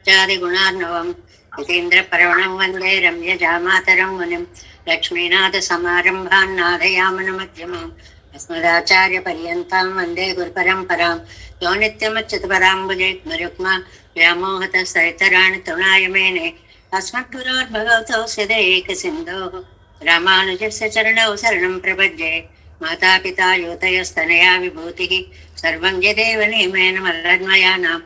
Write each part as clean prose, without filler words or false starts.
चादिगुणार्णवम् यतीन्द्रपर्वणं वन्दे रम्यजामातरं मुनिं लक्ष्मीनाथसमारम्भान् नाथयामनमध्यमाम् अस्मदाचार्यपर्यन्तां वन्दे गुरुपरम्परां यो नित्यमच्युतपदाम्बुजयुग्मरुक्मा व्यामोहतसरितराणि तृणाय मेने अस्मद्गुरोर्भगवतोऽस्य दैकसिन्धोः रामानुजस्य चरणौ शरणं प्रपद्ये मातापिता योतयस्तनया विभूतिः सर्वं यदेव नियमेन मल्लद्मयानाम्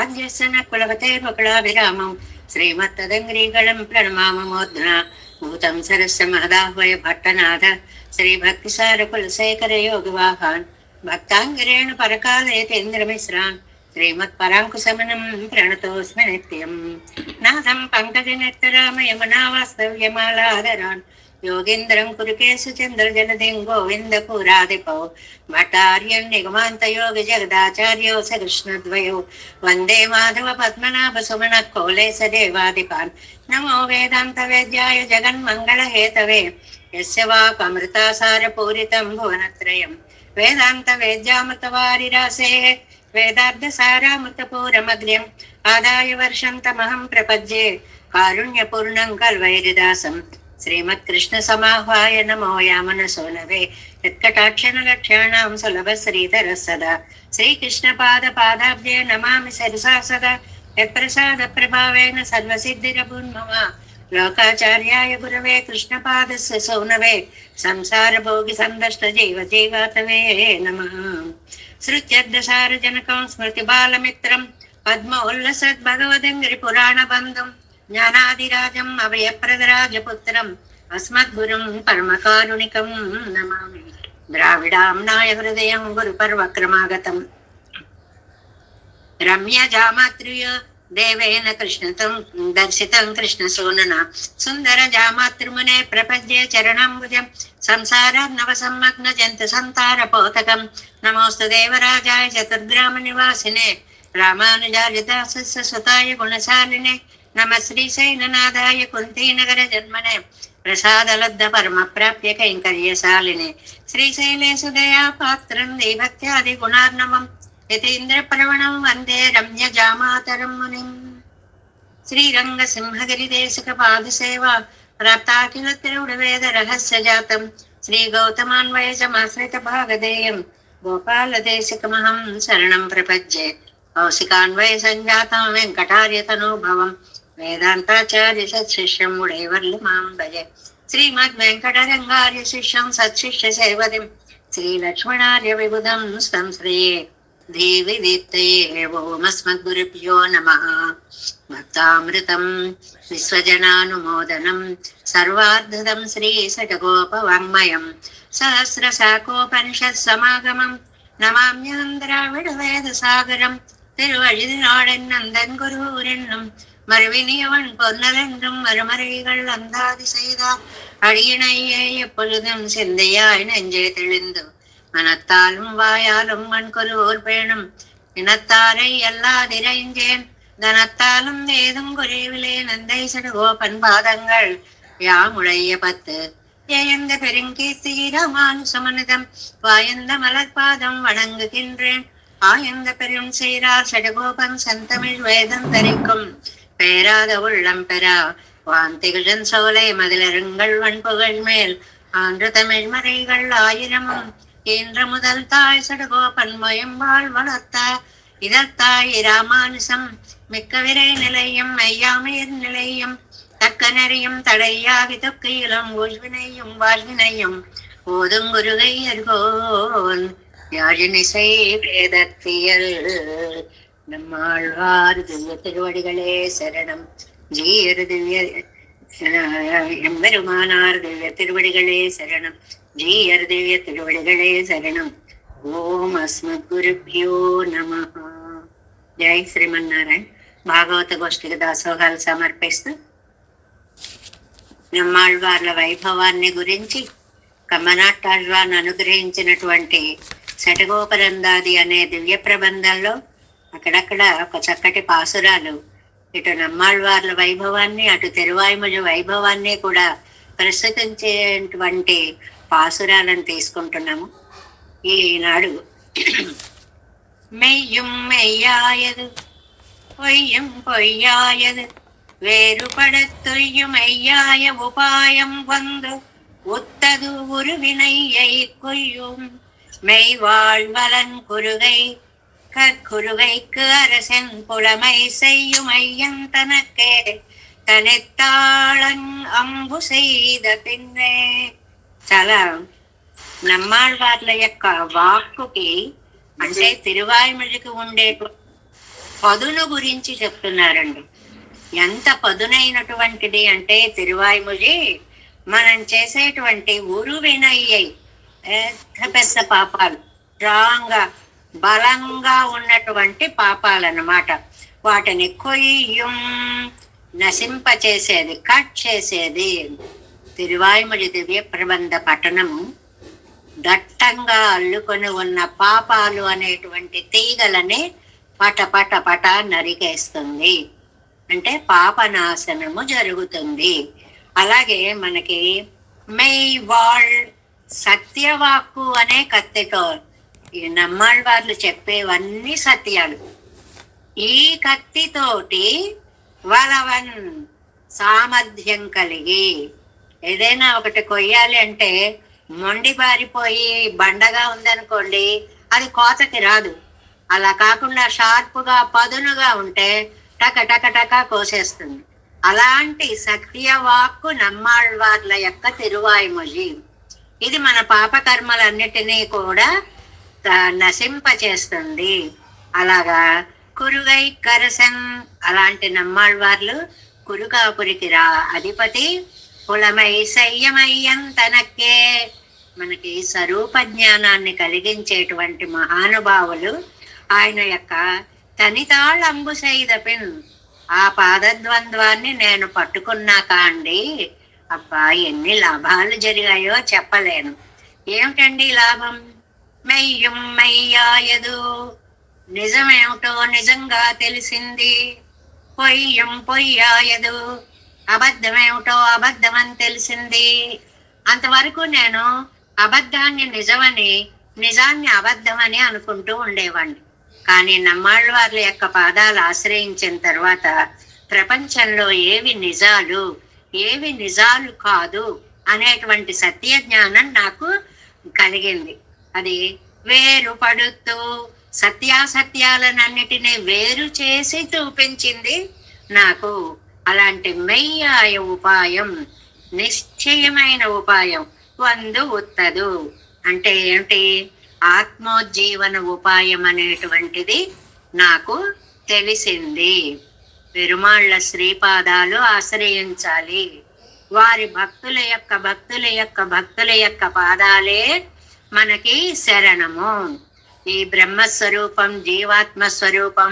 आद्यस्य न कुलपतेर्वकुलाभिरामं श्रीमत्तदङ्ग्रीगणं प्रणमाममूर्ध्ना भूतं सरस्य महदाह्वय भट्टनाथ श्रीभक्तिसारकुलशेखरयोगिवाहान् भक्ताङ्गिरेण परकालयतीन्द्रमिश्रान् श्रीमत्पराङ्कुशमनं प्रणतोऽस्मि नित्यं नाथं पङ्कजनेत्ररामयमुनावास्तव्यमालादरान् योगीन्द्रं कुरुकेशचन्द्रजलधिं गोविन्दपुराधिपौ भट्टार्यं निगमान्तयोगिजगदाचार्यौ स कृष्णद्वयो वन्दे माधव पद्मनाभ सुमनः कोलेश देवाधिपान् नमो वेदान्तवेद्याय जगन्मङ्गलहेतवे यस्य वाक्अमृतासारपूरितं भुवनत्रयं वेदान्तवेद्यामृतवारिरासेः वेदार्थसारामृतपूरमग्र्यम् आदाय वर्षन्तमहं प्रपद्ये कारुण्यपूर्णं कल्वैरिदासम् श्रीमत्कृष्णसमाह्वाय नमो यामनसो नवे यत्कटाक्षणलक्ष्याणां सुलभश्रीधरः सदा श्रीकृष्णपादपादाब्जे नमामि सरसा सदा यत्प्रसादप्रभावेन सर्वसिद्धिरभून्मम लोकाचार्याय गुरवे कृष्णपादस्य सौनवे संसारभोगिसन्दष्टजीवजीवातवे नमः श्रुत्यर्धसारजनकं स्मृतिबालमित्रं पद्मोल्लसद्भगवदङ्गिरिपुराणबन्धुं ज्ञानादिराजम् अभयप्रदराजपुत्रम् अस्मद्गुरुं परमकारुणिकं नमामि द्राविडाम्नाय हृदयं गुरुपर्वक्रमागतम् रम्यजामातृय देवेन कृष्णतं दर्शितं कृष्णसूनुना सुन्दरजामातृमुने प्रपद्ये चरणाम्बुजं संसारार्णवसम्मग्नजन्तु सन्तारपोतकं नमोऽस्तु देवराजाय चतुर्ग्रामनिवासिने रामानुजार्यदासस्य सुताय गुणशालिने नमः श्रीशैलनाथाय कुन्तीनगरजन्मने प्रसादलब्ध परमप्राप्य कैङ्कर्यशालिने श्रीशैलेषु दयापात्रं देभक्त्यादिगुणार्णवम् यतीन्द्रपर्वणं वन्दे रम्यजामातरं मुनिम् श्रीरङ्गसिंहगिरिदेशिकपादसेवा प्राप्ताखिल तिरुडवेदरहस्यजातं श्रीगौतमान्वयसमाश्रितभागधेयं गोपालदेशिकमहं शरणं प्रपद्ये कौशिकान्वयसञ्जातं वेङ्कटार्यतनूभवं वेदान्ताचार्य सत्शिष्यं मुडेवर्लमां भजे श्रीमद्वेङ्कटरङ्गार्य शिष्यं सत्शिष्यसेवदिं श्रीलक्ष्मणार्य विबुधं संश्रये देवि दीप्तये ओमस्मद्गुरुभ्यो नमः भक्तामृतं विश्वजनानुमोदनं सर्वार्धदं श्रीषट्कोपवाङ्मयं सहस्रशाकोपनिषत्समागमं नमाम्यहं द्राविडवेदसागरं திருவழிநாடென்னந்தன் குருவென்னும் மறுவினியவன் பொன்னலென்றும் மறுமறைகள் அந்தாதி செய்தார் அடியினையே எப்பொழுதும் சிந்தையாய் நெஞ்சே தெளிந்து மனத்தாலும் வாயாலும் மண்கொருவோர் பேணும் இனத்தாரை எல்லாதிரைஞ்சேன் தனத்தாலும் ஏதும் குறைவிலே நந்தை சடுகோபன் பாதங்கள் யாமுடைய பத்து ஏயந்த பெருங்கீர்த்தி ராமானுசமனிதம் வாயந்த மலர்பாதம் வணங்குகின்றேன் ஆயந்த பெரும் செய்றார் சடகோபன் செந்தமிழ் வேதம் தரிக்கும் பேராத உள்ளம் பெறா வாந்திகள் சோலை மதிலருங்கள் வன்புகழ் மேல் ஆன்று தமிழ் மறைகள் ஆயிரமும் இன்று முதல் தாய் சடகோபன் மயம்பால் வளர்த்த இதற்காய் ராமானுசம் மிக்க விரை நிலையும் மையாமையர் நிலையும் தக்க நெறியும் தடையாகி தொக்கையிலும் ஊழ்வினையும் வாழ்வினையும் ஓதுங்குருகையர்கோன் யாழினிசை வேதத்தியல் நம்மாழ்வார் திவ்ய திருவடிகளே சரணம் ஜீயர் திவ்ய எம்பெருமானார் திவ்ய திருவடிகளே சரணம் ஜீயர் திவ்ய திருவடிகளே சரணம் ఓం అస్మద్గురుభ్యో నమః. జై శ్రీమన్నారాయణ. భాగవత గోష్ఠికి దాసోహాలు సమర్పిస్తూ నమ్మాళ్వార్ల వైభవాన్ని గురించి కమ్మనాటాళ్వార్ను అనుగ్రహించినటువంటి శటగోపరందాది అనే దివ్య ప్రబంధంలో అక్కడక్కడ ఒక చక్కటి పాసురాలు ఇటు నమ్మాళ్వార్ల వైభవాన్ని అటు తిరువాయిమజ వైభవాన్ని కూడా ప్రస్తుతించేటువంటి పాసురాలను తీసుకుంటున్నాము. ఈనాడు మెయ్యం మెయ్యాయదు பொய்யும் பொய்யாயது வேறுபடத் மெய்யாய உபாயம் வந்து உத்தது உருவினையை கொய்யும் மெய்வாழ்வலன் குருகை கற்குருகைக்கு அரசன் புலமை செய்யும் ஐயன் தனக்கே తనెత్తాళన్ అంబు செய்த పిన్నే. చాలా నమ్మాళ్వార్ల యొక్క వాక్కుకి అంటే తిరువాయిమొழிకి ఉండే పదును గురించి చెప్తున్నారండి. ఎంత పదునైనటువంటిది అంటే తిరువాయిమొഴి మనం చేసేటువంటి ఉరువినయ్యై పెద్ద పెద్ద పాపాలు, స్ట్రాంగ్ గా బలంగా ఉన్నటువంటి పాపాలన్నమాట. వాటిని కొయ్యం నశింపచేసేది, కట్ చేసేది. తిరువాయిమొഴి దివ్య ప్రబంధ పఠనము దట్టంగా అల్లుకొని ఉన్న పాపాలు అనేటువంటి తీగలని పట పట పట నరికేస్తుంది. అంటే పాపనాశనము జరుగుతుంది. అలాగే మనకి మెయ్వాళ్ సత్యవాక్కు అనే కత్తితో ఈ నమ్మాళ్వార్లు చెప్పేవన్నీ సత్యాలు. ఈ కత్తితోటి వలవన్ సామర్థ్యం కలిగి ఏదైనా ఒకటి కొయ్యాలి అంటే మొండి పారిపోయి బండగా ఉందనుకోండి, అది కోతకి రాదు. అలా కాకుండా షార్పుగా పదునుగా ఉంటే టక టక టక కోసేస్తుంది. అలాంటి సత్యవాక్కు నమ్మాళ్వార్ల యొక్క తిరువాయిమొഴి. ఇది మన పాపకర్మలన్నిటినీ కూడా నశింపచేస్తుంది. అలాగా కురుగై కరసన్ అలాంటి నమ్మాళ్వార్లు కురుకాపురికి అధిపతి కులమై సయ్యమయ్యం తనక్కే మనకి స్వరూప జ్ఞానాన్ని కలిగించేటువంటి మహానుభావులు ఆయన యొక్క తనితాళంబు సైదపిన్ ఆ పాదద్వంద్వాన్ని నేను పట్టుకున్నాక అండి అబ్బా ఎన్ని లాభాలు జరిగాయో చెప్పలేను. ఏమిటండి లాభం? మెయ్యం మెయ్యాయదు నిజమేమిటో నిజంగా తెలిసింది. పొయ్యం పొయ్యాయదు అబద్ధమేమిటో అబద్ధమని తెలిసింది. అంతవరకు నేను అబద్ధాన్ని నిజమని, నిజాన్ని అబద్ధమని అనుకుంటూ ఉండేవాడిని. కానీ నమ్మాళ్వార్ల యొక్క పాదాలు ఆశ్రయించిన తర్వాత ప్రపంచంలో ఏవి నిజాలు ఏవి నిజాలు కాదు అనేటువంటి సత్య జ్ఞానం నాకు కలిగింది. అది వేరు పడుతూ సత్యాసత్యాలన్నిటినీ వేరు చేసి చూపించింది నాకు. అలాంటి మెయ్యాయ ఉపాయం, నిశ్చయమైన ఉపాయం వందు ఉత్తదు అంటే ఏమిటి? ఆత్మోజ్జీవన ఉపాయం అనేటువంటిది నాకు తెలిసింది. పెరుమాళ్ల శ్రీపాదాలు ఆశ్రయించాలి. వారి భక్తుల యొక్క పాదాలే మనకి శరణము. ఈ బ్రహ్మస్వరూపం, జీవాత్మ స్వరూపం,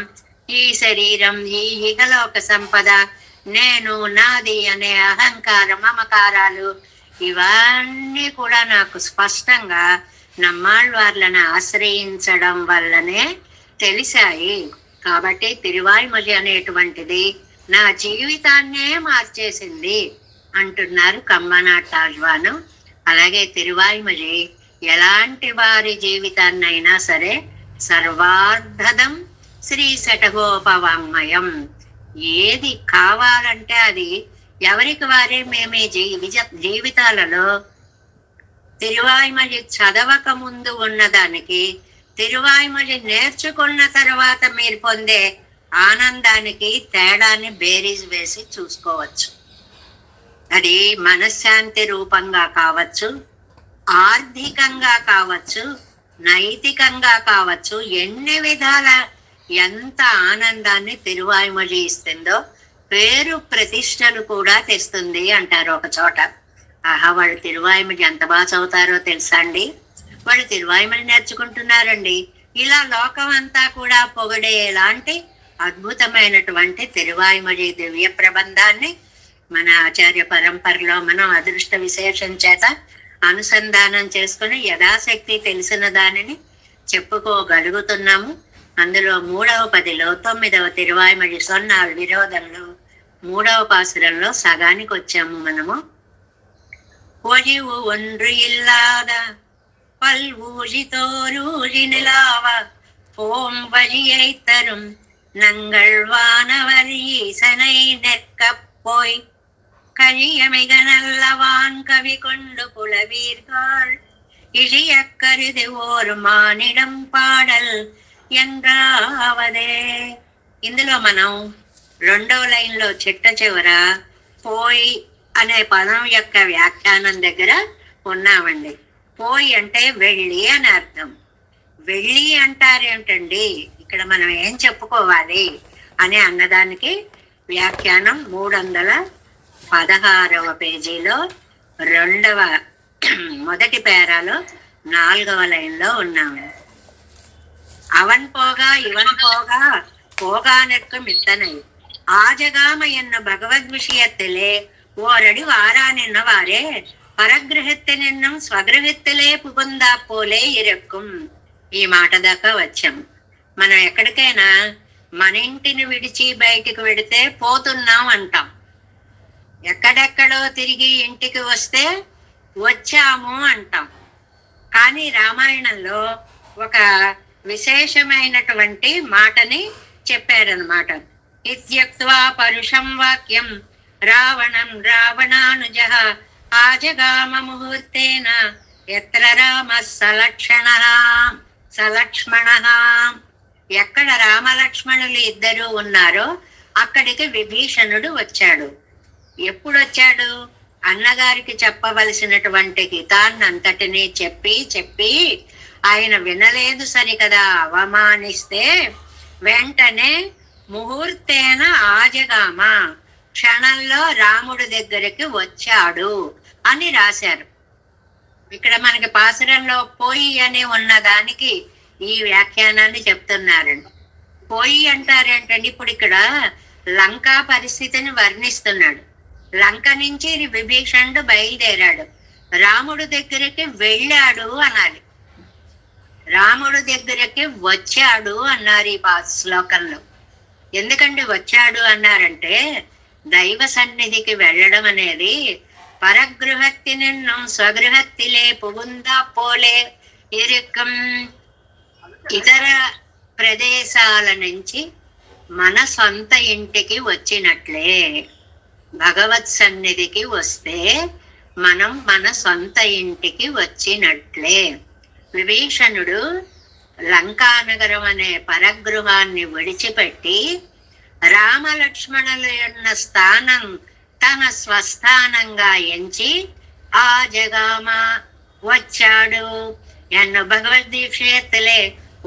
ఈ శరీరం, ఈ ఇహలోక సంపద, నేను నాది అనే అహంకార మమకారాలు ఇవన్నీ కూడా నాకు స్పష్టంగా నమ్మాళ్వార్లను ఆశ్రయించడం వల్లనే తెలిసాయి. కాబట్టి తిరువాయిమొഴి అనేటువంటిది నా జీవితాన్నే మార్చేసింది అంటున్నారు కమ్మనాటాళ్వాను. అలాగే తిరువాయిమొഴి ఎలాంటి వారి జీవితాన్నైనా సరే సర్వార్ధదం శ్రీ శఠగోపవాంగ్మయం. ఏది కావాలంటే అది ఎవరికి వారే మేమే జీవితాలలో తిరువాయిమొഴి చదవక ముందు ఉన్నదానికి, తిరువాయిమొഴి నేర్చుకున్న తర్వాత మీరు పొందే ఆనందానికి తేడాన్ని బేరీజ్ వేసి చూసుకోవచ్చు. అది మనశ్శాంతి రూపంగా కావచ్చు, ఆర్థికంగా కావచ్చు, నైతికంగా కావచ్చు. ఎన్ని విధాల ఎంత ఆనందాన్ని తిరువాయిమొഴి ఇస్తుందో పేరు ప్రతిష్టలు కూడా తెస్తుంది అంటారు ఒక చోట. ఆహా, వాళ్ళు తిరువాయిమొഴి ఎంత బాగా చదువుతారో తెలుసా అండి? వాళ్ళు తిరువాయిమొഴి నేర్చుకుంటున్నారండి. ఇలా లోకం అంతా కూడా పొగిడేలాంటి అద్భుతమైనటువంటి తిరువాయిమొഴి దివ్య ప్రబంధాన్ని మన ఆచార్య పరంపరలో మనం అదృష్ట విశేషం చేత అనుసంధానం చేసుకుని యథాశక్తి తెలిసిన దానిని చెప్పుకోగలుగుతున్నాము. అందులో 3వ పదిలో 9వ తిరువాయిమొഴి సొన్నాళ్ళు విరోధంలో 3వ పాసురంలో సగానికి వచ్చాము మనము. ఒழிవు ఒன்று ఇల్లాద பல்வூழி தோரூழி நிலாவ போம் வழியை தரும் நங்கள் வானவர் ஈசனை நெற்கப் போய் கழியமிக நல்லவான் கவி கொண்டு புலவீர்கள் இழிய கருது ஓர் మానిడం పాడల్ ఎంద్రావదే. ఇందులో మనం 2వ లైన్లో చిట్ట చివర పోయి అనే పదం యొక్క వ్యాఖ్యానం దగ్గర ఉన్నామండి. పోయి అంటే వెళ్ళి అని అర్థం. వెళ్ళి అంటారేమిటండి, ఇక్కడ మనం ఏం చెప్పుకోవాలి అని అన్నదానికి వ్యాఖ్యానం 316వ పేజీలో మొదటి పేరాలో 4వ లైన్లో ఉన్నాము. அவன் போக இவன் போக போகானற்கும் இத்தனை ஆஜகாம என்ன பகவத் விஷயத்திலே ஓரடி வாரானென்னவாறே పరగృహత్తినిన్నం స్వగృహత్తిలే పుగుందా పోలే ఇరక్కుం. ఈ మాట దాకా వచ్చాం. మనం ఎక్కడికైనా మన ఇంటిని విడిచి బయటికి వెడితే పోతున్నాం అంటాం. ఎక్కడెక్కడో తిరిగి ఇంటికి వస్తే వచ్చాము అంటాం. కానీ రామాయణంలో ఒక విశేషమైనటువంటి మాటని చెప్పారనమాట. ఇత్యుక్త్వా పరుషం వాక్యం రావణం రావణానుజ ఆజగామ ముహూర్తేన ఎత్ర రామ సలక్ష్మణ. ఎక్కడ రామలక్ష్మణులు ఇద్దరు ఉన్నారో అక్కడికి విభీషణుడు వచ్చాడు. ఎప్పుడు వచ్చాడు? అన్నగారికి చెప్పవలసినటువంటి హితాన్నంతటినీ చెప్పి ఆయన వినలేదు సరికదా, అవమానిస్తే వెంటనే ముహూర్తేన ఆజగామ, క్షణంలో రాముడి దగ్గరికి వచ్చాడు అని రాశారు. ఇక్కడ మనకి పాసురంలో పోయి అని ఉన్నదానికి ఈ వ్యాఖ్యానాన్ని చెప్తున్నారండి. పోయి అంటారేంటండి, ఇప్పుడు ఇక్కడ లంకా పరిస్థితిని వర్ణిస్తున్నాడు. లంక నుంచి విభీషణుడు బయలుదేరాడు, రాముడు దగ్గరికి వెళ్ళాడు అనాలి. రాముడు దగ్గరికి వచ్చాడు అన్నారు ఈ శ్లోకంలో. ఎందుకంటే వచ్చాడు అన్నారంటే దైవ సన్నిధికి వెళ్ళడం అనేది పరగృహత్తి నిన్ను స్వగృహత్తిలే పుగుందా పోలే ఇరుకం, ఇతర ప్రదేశాల నుంచి మన సొంత ఇంటికి వచ్చినట్లే. భగవత్ సన్నిధికి వస్తే మనం మన సొంత ఇంటికి వచ్చినట్లే. విభీషణుడు లంకానగరం అనే పరగృహాన్ని విడిచిపెట్టి రామలక్ష్మణుల ఉన్న స్థానం తన స్వస్థానంగా ఎంచి ఆ జగామ వచ్చాడు. ఎన్ను భగవద్గీక్షయత్తులే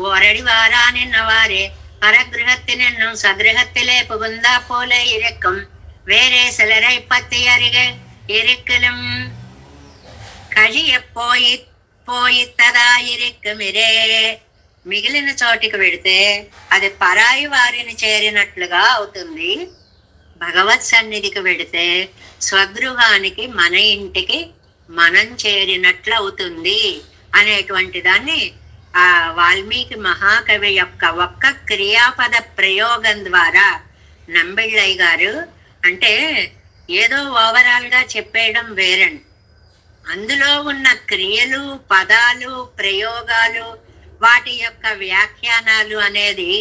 ఓరడి వారానిన్నవారే పరగృహత్తినెన్ను సగృహత్తిలే పుగుందా పోలే ఇరక్కం వేరే సిలరై పత్తి అరిగే ఇరుక్కలం కజియ పోయిత్తదా ఇరుక్కుమిరే. మిగిలిన చోటికి వెడితే అది పరాయి వారిని చేరినట్లుగా అవుతుంది. భగవత్ సన్నిధికి వెడితే స్వగృహానికి, మన ఇంటికి మనం చేరినట్లు అవుతుంది అనేటువంటి దాన్ని ఆ వాల్మీకి మహాకవి యొక్క ఒక్క క్రియాపద ప్రయోగం ద్వారా నంబిళ్ళయ్య గారు, అంటే ఏదో ఓవరాల్ గా చెప్పేయడం వేరండి, అందులో ఉన్న క్రియలు, పదాలు, ప్రయోగాలు, వాటి యొక్క వ్యాఖ్యానాలు అనేది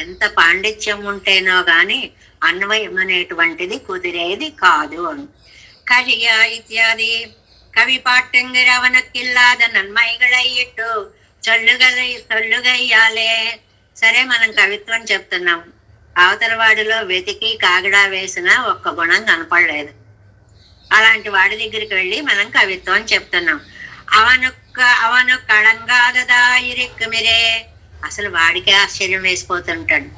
ఎంత పాండిత్యం ఉంటేనో గాని అన్వయం అనేటువంటిది కుదిరేది కాదు. கழிய இத்தியாதி கவி பாட்டுங்கிற அவனுக்கில்லாத నన్మైగళయ్యట్టు చొల్లుగయ్యాలే. సరే, మనం కవిత్వం చెప్తున్నాం, అవతల వాడిలో వెతికి కాగడా వేసిన ఒక్క గుణం కనపడలేదు. అలాంటి వాడి దగ్గరికి వెళ్ళి మనం కవిత్వం చెప్తున్నాం. అవను కళంగాదదా ఇరుక్కుమిరే. అసలు వాడికి ఆశ్చర్యం వేసిపోతుంటాడు,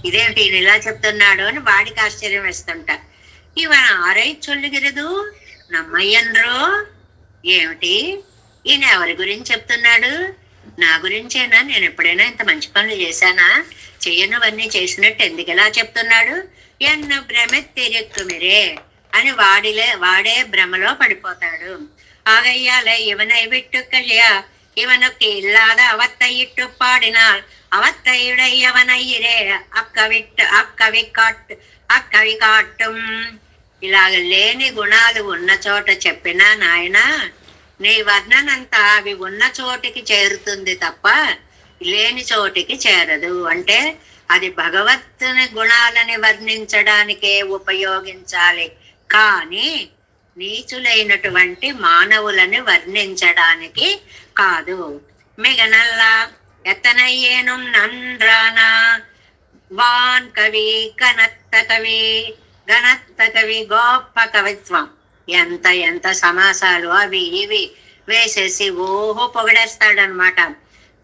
ఇదేమిటి ఈయన ఇలా చెప్తున్నాడు అని వాడికి ఆశ్చర్యం వేస్తుంటా. ఇవన ఆరై చొల్లుగిరదు నమ్మయ్యన్రో. ఏమిటి ఈయన ఎవరి గురించి చెప్తున్నాడు? నా గురించేనా? నేను ఎప్పుడైనా ఇంత మంచి పనులు చేశానా? చెయ్యనివన్నీ చేసినట్టు ఎందుకు ఎలా చెప్తున్నాడు? ఎన్ను భ్రమెత్తిరెక్కుమిరే అని వాడే భ్రమలో పడిపోతాడు. ஆகையால இவனை விட்டு கழியா இவனுக்கு இல்லாத அவத்தை இட்டு பாடினால் அவத்தையுடையவனையிரே అక్కవి కాటం. ఇలాగ లేని గుణాలు ఉన్న చోట చెప్పినా నాయన, నీ వర్ణనంతా అవి ఉన్న చోటికి చేరుతుంది తప్ప లేని చోటికి చేరదు. అంటే అది భగవత్తుని గుణాలని వర్ణించడానికే ఉపయోగించాలి, కానీ నీచులైనటువంటి మానవులని వర్ణించడానికి కాదు. మిగనల్లా ఎత్తనయ్యేనుం నన్రానా వాన్ కవి గణత్త కవి, గణత్త కవి గొప్ప కవిత్వం. ఎంత ఎంత సమాసాలు అవి ఇవి వేసేసి ఓహో పొగడేస్తాడనమాట.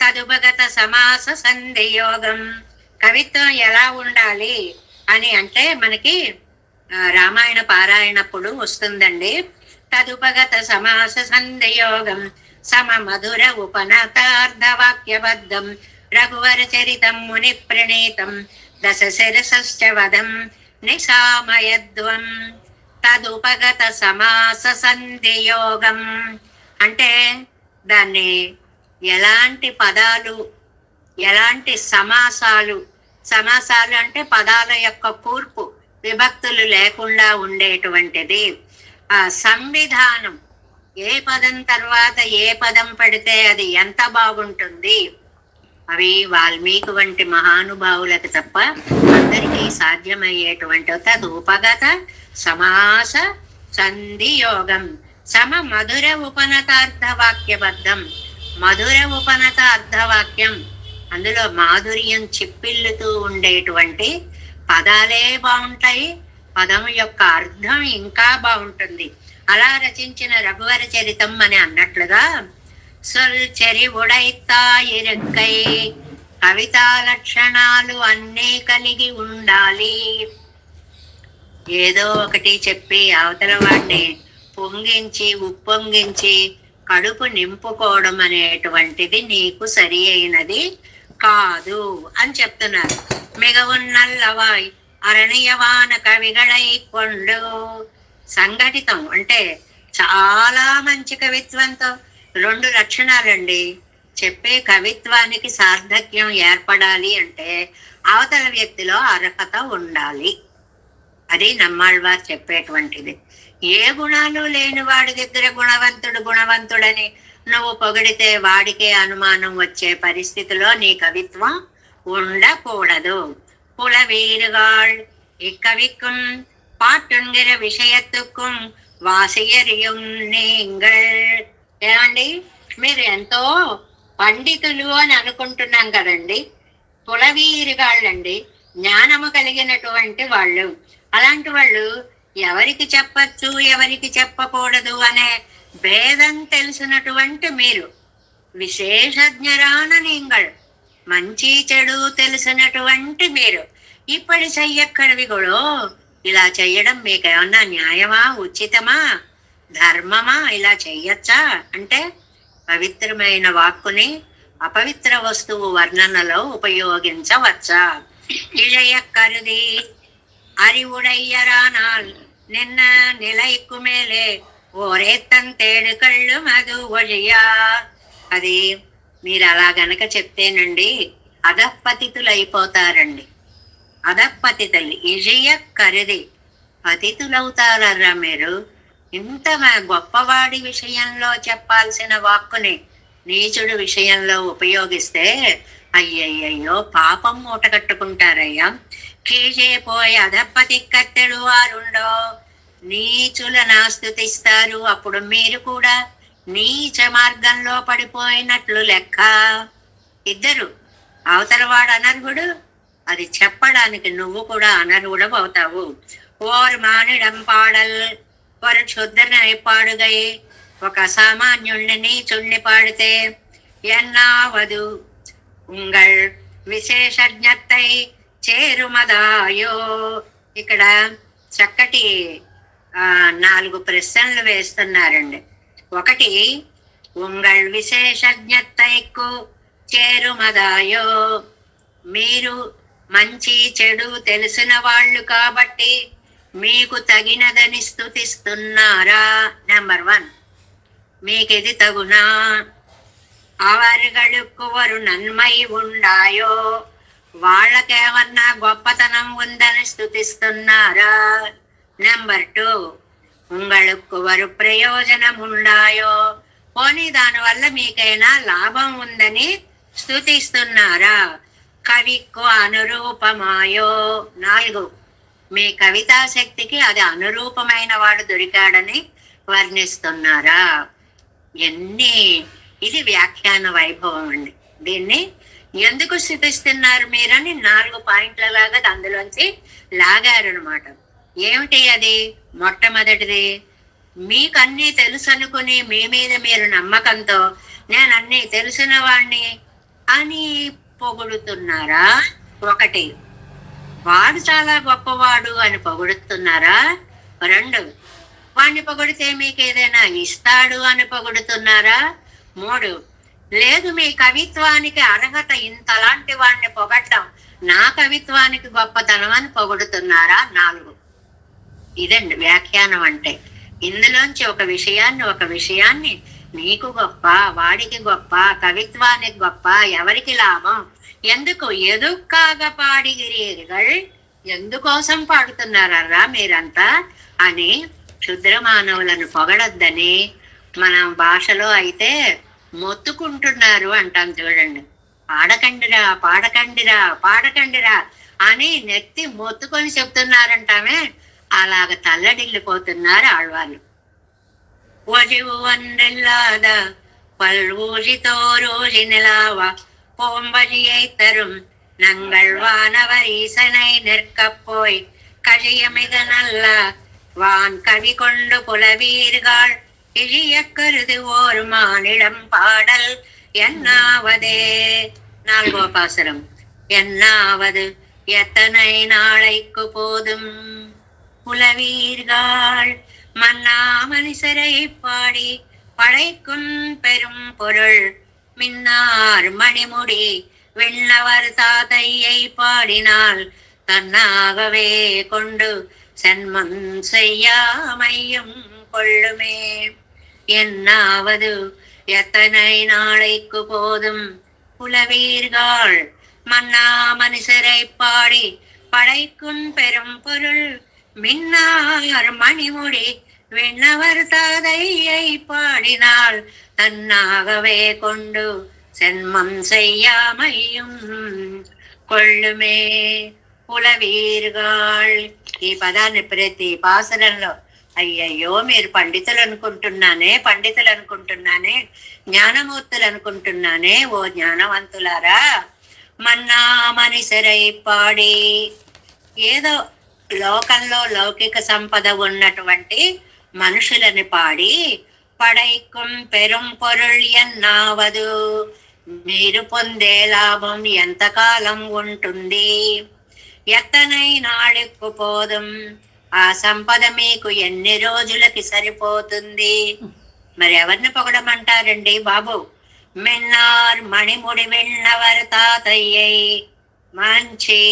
తదుపగత సమాస సంధియోగం. కవిత్వం ఎలా ఉండాలి అని అంటే మనకి రామాయణ పారాయణప్పుడు వస్తుందండి. తదుపగత సమాస సంధియోగం సమ మధుర ఉపనతార్ధవాక్యబద్ధం రఘువర చరితం ముని ప్రణీతం దశ శిరసశ్చ వదం నిశామయద్వం. తదుపగత సమాస సంధియోగం అంటే దాన్ని ఎలాంటి పదాలు, ఎలాంటి సమాసాలు, సమాసాలు అంటే పదాల యొక్క కూర్పు విభక్తులు లేకుండా ఉండేటువంటిది. ఆ సంవిధానం, ఏ పదం తర్వాత ఏ పదం పడితే అది ఎంత బాగుంటుంది, అవి వాల్మీకి వంటి మహానుభావులకు తప్ప అందరికీ సాధ్యమయ్యేటువంటి తదుపగత సమాస సంధియోగం సమ మధుర ఉపనతార్థ వాక్యబద్ధం. మధుర ఉపనత అర్ధవాక్యం, అందులో మాధుర్యం చిప్పిల్లుతూ ఉండేటువంటి పదాలే బాగుంటాయి, పదం యొక్క అర్థం ఇంకా బాగుంటుంది. అలా రచించిన రఘువర చరితం అని అన్నట్లుగా సొల్చెరి ఉడైతాయిరక్కై కవితా లక్షణాలు అన్నీ కలిగి ఉండాలి. ఏదో ఒకటి చెప్పి అవతల వాడిని పొంగించి ఉప్పొంగించి కడుపు నింపుకోవడం అనేటువంటిది నీకు సరి అయినది కాదు అని చెప్తున్నారు. మిగవున్నల్లవాయ్ అరణ్యవాన కవిగళై కొండు. సంఘటితం అంటే చాలా మంచి కవిత్వంతో 2 లక్షణాలండి. చెప్పే కవిత్వానికి సార్థక్యం ఏర్పడాలి అంటే అవతల వ్యక్తిలో అర్హత ఉండాలి. అది నమ్మాళ్వారు చెప్పేటువంటిది. ఏ గుణాలు లేని వాడి దగ్గర గుణవంతుడని నువ్వు పొగిడితే వాడికే అనుమానం వచ్చే పరిస్థితిలో నీ కవిత్వం ఉండకూడదు. புலவீர்கள் இக்கவிக்கும் பாட்டுங்கிற விஷயத்துக்கும் వాసియరియుం நீங்கள். ఏమండి, మీరు ఎంతో పండితులు అని అనుకుంటున్నాం కదండి. పులవీరుగాళ్ళండి, జ్ఞానము కలిగినటువంటి వాళ్ళు. అలాంటి వాళ్ళు ఎవరికి చెప్పచ్చు ఎవరికి చెప్పకూడదు అనే భేదం తెలిసినటువంటి మీరు. విశేషజ్ఞరాన நீங்கள், మంచి చెడు తెలిసినటువంటి మీరు. ఇప్పటి చెయ్యక్కడివిగో ఇలా చెయ్యడం మీకేమన్నా న్యాయమా, ఉచితమా, ధర్మమా, ఇలా చెయ్యొచ్చా అంటే పవిత్రమైన వాక్కుని అపవిత్ర వస్తువు వర్ణనలో ఉపయోగించవచ్చా? ఇழையக்கருதி அறிவுடையரானால் నిన్న నిలైకు మేలే ఓరేత్తన్ తేడు కళ్ళు మధు ఒழிయా. అది మీరు అలా గనక చెప్తేనండి అధపతితులైపోతారండి. అధపతితులు ఇழையக்கருది పతితులవుతారరా మీరు. ఇంత గొప్పవాడి విషయంలో చెప్పాల్సిన వాక్కుని నీచుడు విషయంలో ఉపయోగిస్తే అయ్యయ్యో పాపం మూట కట్టుకుంటారయ్యా. కీజేపోయి అధపతి కత్తెడు వారుండో నీచులను స్తుతిస్తారు. అప్పుడు మీరు కూడా నీచ మార్గంలో పడిపోయినట్లు లెక్క. ఇద్దరు, అవతలవాడు అనర్హుడు, అది చెప్పడానికి నువ్వు కూడా అనర్హుడు అవుతావు. ఓర్ మానిడం పాడల్ ஒரு சுத்தனை பாடுகை ఒక సామాన్యుణ్ణి నీచుణ్ణి పాడితే ఎన్నావదు ఉంగళ్ విశేషజ్ఞతై చేరుమదాయో. ఇక్కడ చక్కటి 4 ప్రశ్నలు వేస్తున్నారండి. ఒకటి, ఉంగళ్ విశేషజ్ఞతైకు చేరుమదాయో, మీరు మంచి చెడు తెలిసిన వాళ్ళు కాబట్టి మీకు తగినదని స్తుతిస్తున్నారా? నెంబర్ 1, మీకు ఇది తగునా? అవరుகளுக்கு ஒரு నన్మై ఉండాయో, వాళ్ళకేమన్నా గొప్పతనం ఉందని స్తుతిస్తున్నారా? నెంబర్ 2, உங்களுக்கு ஒரு ప్రయోజనం ఉండాయో, పోనీ దానివల్ల మీకైనా లాభం ఉందని స్తుతిస్తున్నారా? కవికు అనురూపమాయో. 4, మీ కవితా శక్తికి అది అనురూపమైన వాడు దొరికాడని వర్ణిస్తున్నారా. ఇది వ్యాఖ్యాన వైభవం అండి. దీన్ని ఎందుకు స్థుతిస్తున్నారు మీరని 4 పాయింట్ల లాగా అందులోంచి లాగారనమాట. ఏమిటి అది? మొట్టమొదటిది, మీకు అన్నీ తెలుసు అనుకుని మీ మీద మీరు నమ్మకంతో నేను అన్నీ తెలిసిన వాణ్ణి అని పొగుడుతున్నారా. 1, వాడు చాలా గొప్పవాడు అని పొగుడుతున్నారా. 2, వాణ్ణి పొగిడితే మీకు ఏదైనా ఇస్తాడు అని పొగుడుతున్నారా. 3, లేదు మీ కవిత్వానికి అర్హత ఇంతలాంటి వాడిని పొగట్టం నా కవిత్వానికి గొప్పతనం అని పొగుడుతున్నారా. 4, ఇదండి వ్యాఖ్యానం అంటే. ఇందులోంచి ఒక విషయాన్ని నీకు గొప్ప, వాడికి గొప్ప, కవిత్వానికి గొప్ప, ఎవరికి లాభం, ఎందుకు ఎదుక్కాగ పాడిగిరీరుగల్, ఎందుకోసం పాడుతున్నారా మీరంతా అని క్షుద్ర మానవులను పొగడొద్దని మన భాషలో అయితే మొత్తుకుంటున్నారు అంటాం చూడండి. పాడకండిరా పాడకండిరా పాడకండిరా అని నెత్తి మొత్తుకొని చెప్తున్నారంటామే. అలాగ తల్లడిల్లిపోతున్నారు ఆళ్వాళ్ళు. ஒழிவு ஒன்றில்லாத பல்வூழிதோரூழி நிலாவ போம்பழியை தரும் நங்கள் வானவர் ஈசனை நிற்கப் போய் கழிய மிக நல்ல வான் கவி கொண்டு புலவீர்கள் இழிய கருது ஓர் மானிடம் பாடல் என்னாவதே. 4వ பாசுரம். என்னாவது எத்தனை நாளைக்கு போதும் புலவீர்கள் மன்னா மனுஷரை பாடி படைக்கும் பெரும் பொருள் மின்னார் மணிமுடி விண்ணவர் தாதையை பாடினால் தன்னாகவே கொண்டு சென்மம் செய்யாமையும் கொள்ளுமே. என்னாவது எத்தனை நாளைக்கு போதும் புலவீர்கள் மன்னா மனுஷரை பாடி படைக்கும் பெரும் பொருள் மின்னார் மணிமுடி விண்ணவர் தாதையை பாடினால் தன்னாகவே கொண்டு சென்மம் செய்யாமையும் கொள்ளுமே. పులవీర్గాళ్. ఈ పదాన్ని ప్రతి పాసరంలో అయ్యయ్యో మీరు పండితులు అనుకుంటున్నానే జ్ఞానమూర్తులు అనుకుంటున్నానే, ఓ జ్ఞానవంతులారా, మన్నా మనిషరై పాడి, ఏదో లోకంలో లౌకిక సంపద ఉన్నటువంటి మనుషులని పాడి పడైకుం పెరుం పొరుళ్ ఎన్నావదు, మీరు పొందే లాభం ఎంతకాలం ఉంటుంది, ఎత్తనై నాళెక్కు పోదం, ఆ సంపద మీకు ఎన్ని రోజులకి సరిపోతుంది. మరి ఎవరిని పొగడమంటారండి బాబు? మిన్నార్ మణిముడి విన్నవర్ తాతయ్యై, మంచి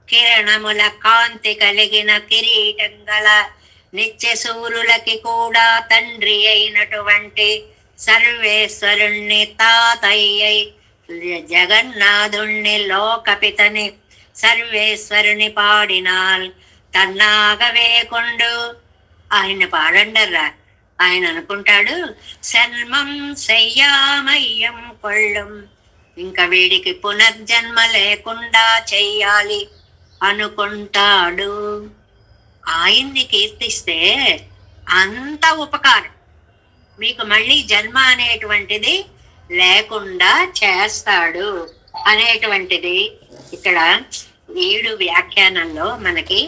కిరణముల కాంతి కలిగిన కిరీటం గల నిత్య సూర్యులకి కూడా తండ్రి అయినటువంటి సర్వేశ్వరుణ్ణి తాతయ్యై, జగన్నాథుణ్ణి లోకపితని సర్వేశ్వరుని పాడినాల్ తన్నాగవే కొండు. ఆయన పాడండర్రా. ఆయన అనుకుంటాడు సన్మం శయ్యామయ్యం కొళ్ళం, ఇంకా వీడికి పునర్జన్మ లేకుండా చెయ్యాలి అనుకుంటాడు. ఆయన్ని కీర్తిస్తే అంత ఉపకారం, మీకు మళ్ళీ జన్మ అనేటువంటిది లేకుండా చేస్తాడు అనేటువంటిది ఇక్కడ 7 వ్యాఖ్యానంలో మనకి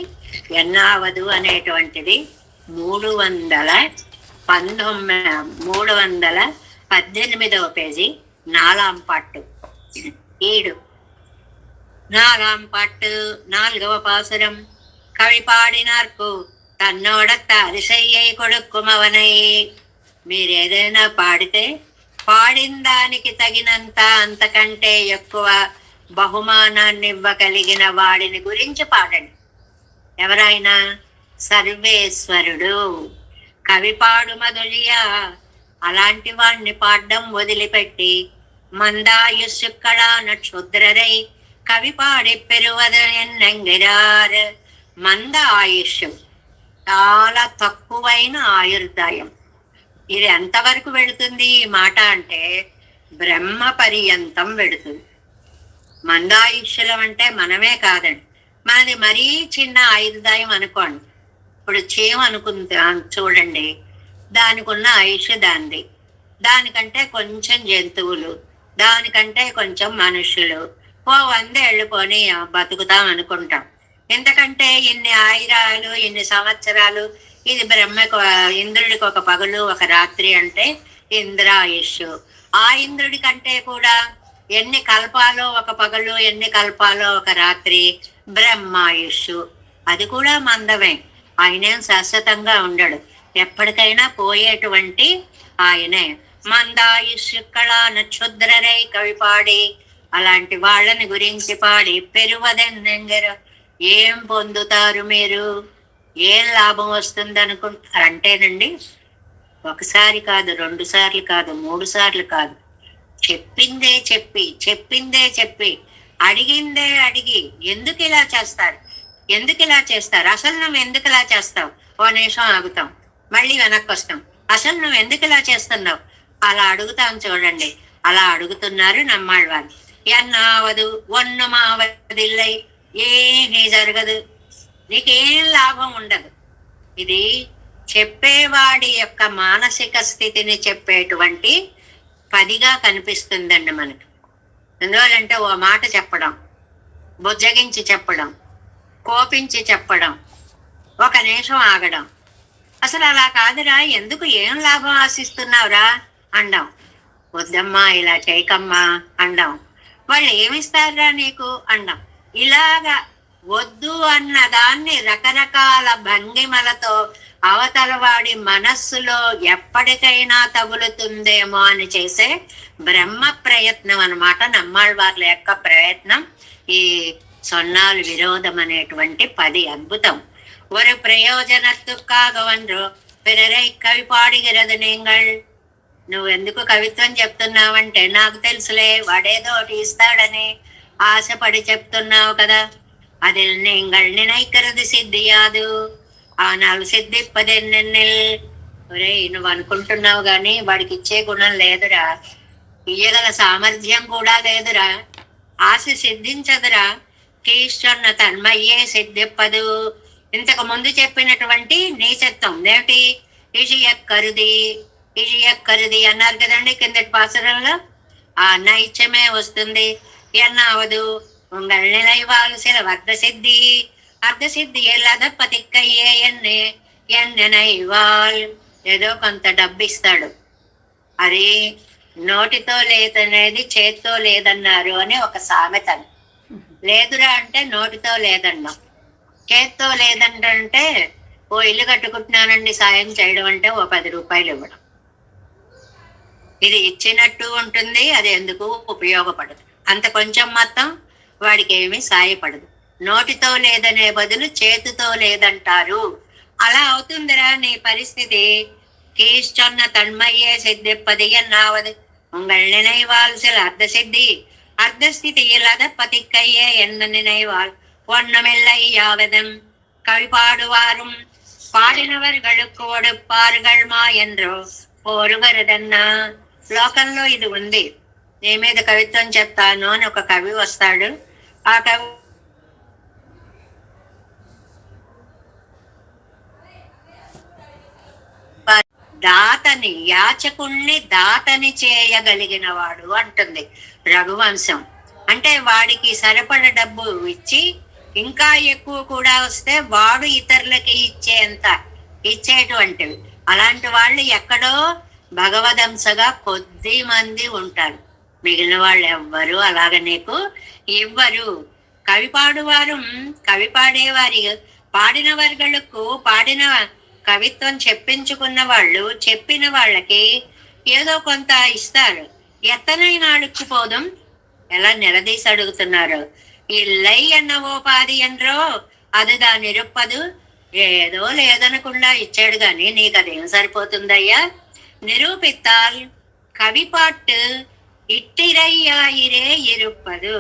ఎన్నావదు అనేటువంటిది 318వ పేజీ 4వ పట్టు 7 4వ పట్టు 4వ పాసురం. కవి పాడినార్కు తన్నోడత్త అరిసయ్యై కొడుక్కుమవనై, మీరేదైనా పాడితే పాడిన దానికి తగినంత అంతకంటే ఎక్కువ బహుమానాన్ని ఇవ్వగలిగిన వాడిని గురించి పాడండి. ఎవరైనా? సర్వేశ్వరుడు. కవి పాడు మధులియా, అలాంటి వాడిని పాడడం వదిలిపెట్టి మందాయుష్కళా నక్షుద్రరై కవి పాడి పెరువదెన్నెంగిరార్. మంద ఆయుష్, చాలా తక్కువైన ఆయుర్దాయం. ఇది ఎంతవరకు వెళుతుంది ఈ మాట అంటే బ్రహ్మ పర్యంతం వెళుతుంది. మందాయుష్యులం అంటే మనమే కాదండి, మనది మరీ చిన్న ఆయుర్దాయం అనుకోండి. ఇప్పుడు చీమ అనుకుంటా చూడండి, దానికి ఉన్న ఆయుష్ దానిది, దానికంటే కొంచెం జంతువులు, దానికంటే కొంచెం మనుషులు, ఓ 100 ఏళ్ళు పోని బతుకుతాం అనుకుంటాం. ఎందుకంటే ఇన్ని ఆయురాలు, ఇన్ని సంవత్సరాలు, ఇది బ్రహ్మకు, ఇంద్రుడికి ఒక పగలు ఒక రాత్రి అంటే ఇంద్రాయుష్. ఆ ఇంద్రుడి కంటే కూడా ఎన్ని కల్పాలో ఒక పగలు, ఎన్ని కల్పాలో ఒక రాత్రి బ్రహ్మాయుష్. అది కూడా మందమే, ఆయనేం శాశ్వతంగా ఉండడు, ఎప్పటికైనా పోయేటువంటి ఆయనే. మందాయుష్ కళాన క్షుద్రరై కవి పాడి, అలాంటి వాళ్ళని గురించి పాడి పెరువదెన్నెంగర, ఏం పొందుతారు మీరు, ఏం లాభం వస్తుంది అనుకుంటారు అంటేనండి, ఒకసారి కాదు, 2 సార్లు కాదు, 3 సార్లు కాదు, చెప్పిందే చెప్పి, చెప్పిందే చెప్పి, అడిగిందే అడిగి, ఎందుకు ఇలా చేస్తారు, ఎందుకు ఇలా చేస్తారు, అసలు నువ్వు ఎందుకు ఇలా చేస్తావు, ఓ నిమిషం ఆగుతాం, మళ్ళీ వెనక్కి వస్తాం, అసలు నువ్వు ఎందుకు ఇలా చేస్తున్నావు, అలా అడుగుతాం చూడండి. అలా అడుగుతున్నారు నమ్మాళ్ళ వాళ్ళు. ఎన్నావదు ఒన్ను మావదిల్లై, ఏమీ జరగదు, నీకేం లాభం ఉండదు. ఇది చెప్పేవాడి యొక్క మానసిక స్థితిని చెప్పేటువంటి పదిగా కనిపిస్తుందండి మనకి. ఎందువల్లంటే ఓ మాట చెప్పడం, బుజ్జగించి చెప్పడం, కోపించి చెప్పడం, ఒక నిమిషం ఆగడం, అసలు అలా కాదురా, ఎందుకు, ఏం లాభం ఆశిస్తున్నావురా అండం, వద్దమ్మా ఇలా చేయకమ్మా అండం, వాళ్ళు ఏమిస్తారా నీకు అండం. ఇలాగా వద్దు అన్న దాన్ని రకరకాల భంగిమలతో అవతల వాడి మనస్సులో ఎప్పటికైనా తగులుతుందేమో అని చేసే బ్రహ్మ ప్రయత్నం అన్నమాట, నమ్మాళ్ళ వాళ్ళ యొక్క ప్రయత్నం. ఈ సొన్నాలు విరోధం అనేటువంటి 10 అద్భుతం. ஒரு ప్రయోజనత్తుకాగ వన్రో పిరరై కవి పాడిగిరదు நீங்கள். నువ్వు ఎందుకు కవిత్వం చెప్తున్నావంటే, నాకు తెలుసులే వాడేదో ఒకటి ఇస్తాడని ఆశపడి చెప్తున్నావు కదా, అది நீங்கள் நினைக்கிறது సిద్ధియాదు, ఆనాలు సిద్ధిప్పదెన్నెన్నెల్. ఒరే, నువ్వు అనుకుంటున్నావు గాని వాడికి ఇచ్చే గుణం లేదురా, ఇయ్యగల సామర్థ్యం కూడా లేదురా, ఆశ సిద్ధించదురా, కీశ్వన్న తన్మయ్యే సిద్ధిప్పదు. ఇంతకు ముందు చెప్పినటువంటి నీచత్వం ఏమిటి, ఇషియక్కరుది, ఇషియక్కరుది అన్నారు కదండి కిందటి పాసురంలో, ఆ నైత్యమే వస్తుంది. ఎన్నావదు ఉంగల్ నిలైవాలు సిల అర్ధ సిద్ధి, అర్ధ సిద్ధి ఎల్లద పతిక్కయ్యే ఎన్నే ఎన్నెనైవాల్. ఏదో కొంత డబ్బు ఇస్తాడు, అది నోటితో లేదనేది చేత్తో లేదన్నారు అని ఒక సామెత. లేదురా అంటే నోటితో లేదన్నాం, చేత్తో లేదంటే ఓ ఇల్లు కట్టుకుంటున్నానండి సాయం చేయడం అంటే ఓ 10 రూపాయలు ఇవ్వడం. ఇది ఇచ్చినట్టు ఉంటుంది, అది ఎందుకు ఉపయోగపడదు, అంత కొంచెం మొత్తం వాడికి ఏమీ సాయపడదు. నోటితో లేదనే బదులు చేతితో లేదంటారు. అలా అవుతుందిరా నీ పరిస్థితి. కీశ్చొన్న తన్మయ్యే సిద్ధిప్పది ఎన్నావదు ఉంగళ్ నిனைவால் சில அர்த்த சித்தி, அர்த்த ஸ்திதி இல்லாத பதிக்கையே என்ன நினைவால் ஒன்னமில்லை யாவதும். கவி பாடுவாரும் పాడినవర్గళుకు ఒడుపారుగళ్మా ఎంద్రో పోరుగరదన్నా. లోకంలో ఇది ఉంది, నీ మీద కవిత్వం చెప్తాను అని ఒక కవి వస్తాడు. ఆ కవి దాతని, యాచకుణ్ణి దాతని చేయగలిగిన వాడు అంటుంది రఘువంశం. అంటే వాడికి సరిపడ డబ్బు ఇచ్చి ఇంకా ఎక్కువ కూడా వస్తే వాడు ఇతరులకి ఇచ్చేటువంటివి. అలాంటి వాళ్ళు ఎక్కడో భగవదంశగా కొద్ది మంది ఉంటారు, మిగిలిన వాళ్ళు ఎవ్వరు అలాగ నీకు ఇవ్వరు. కవి పాడువారు, కవి పాడేవారి, పాడిన వర్గలకు, పాడిన కవిత్వం చెప్పించుకున్న వాళ్ళు చెప్పిన వాళ్ళకి ఏదో కొంత ఇస్తారు. ఎత్తనైనా అడుక్కుపోదాం, ఎలా నిలదీసి అడుగుతున్నారు. ఇల్లై అన్న ఓపాది ఎండ్రో అదిదా నిరుప్పదు. ఏదో లేదనకుండా ఇచ్చాడు గాని నీకు అదేం సరిపోతుందయ్యా. నిరూపిత్తాల్ కవి పాటు ఇట్టిరయ్యాయిరే ఇరుప్పదు.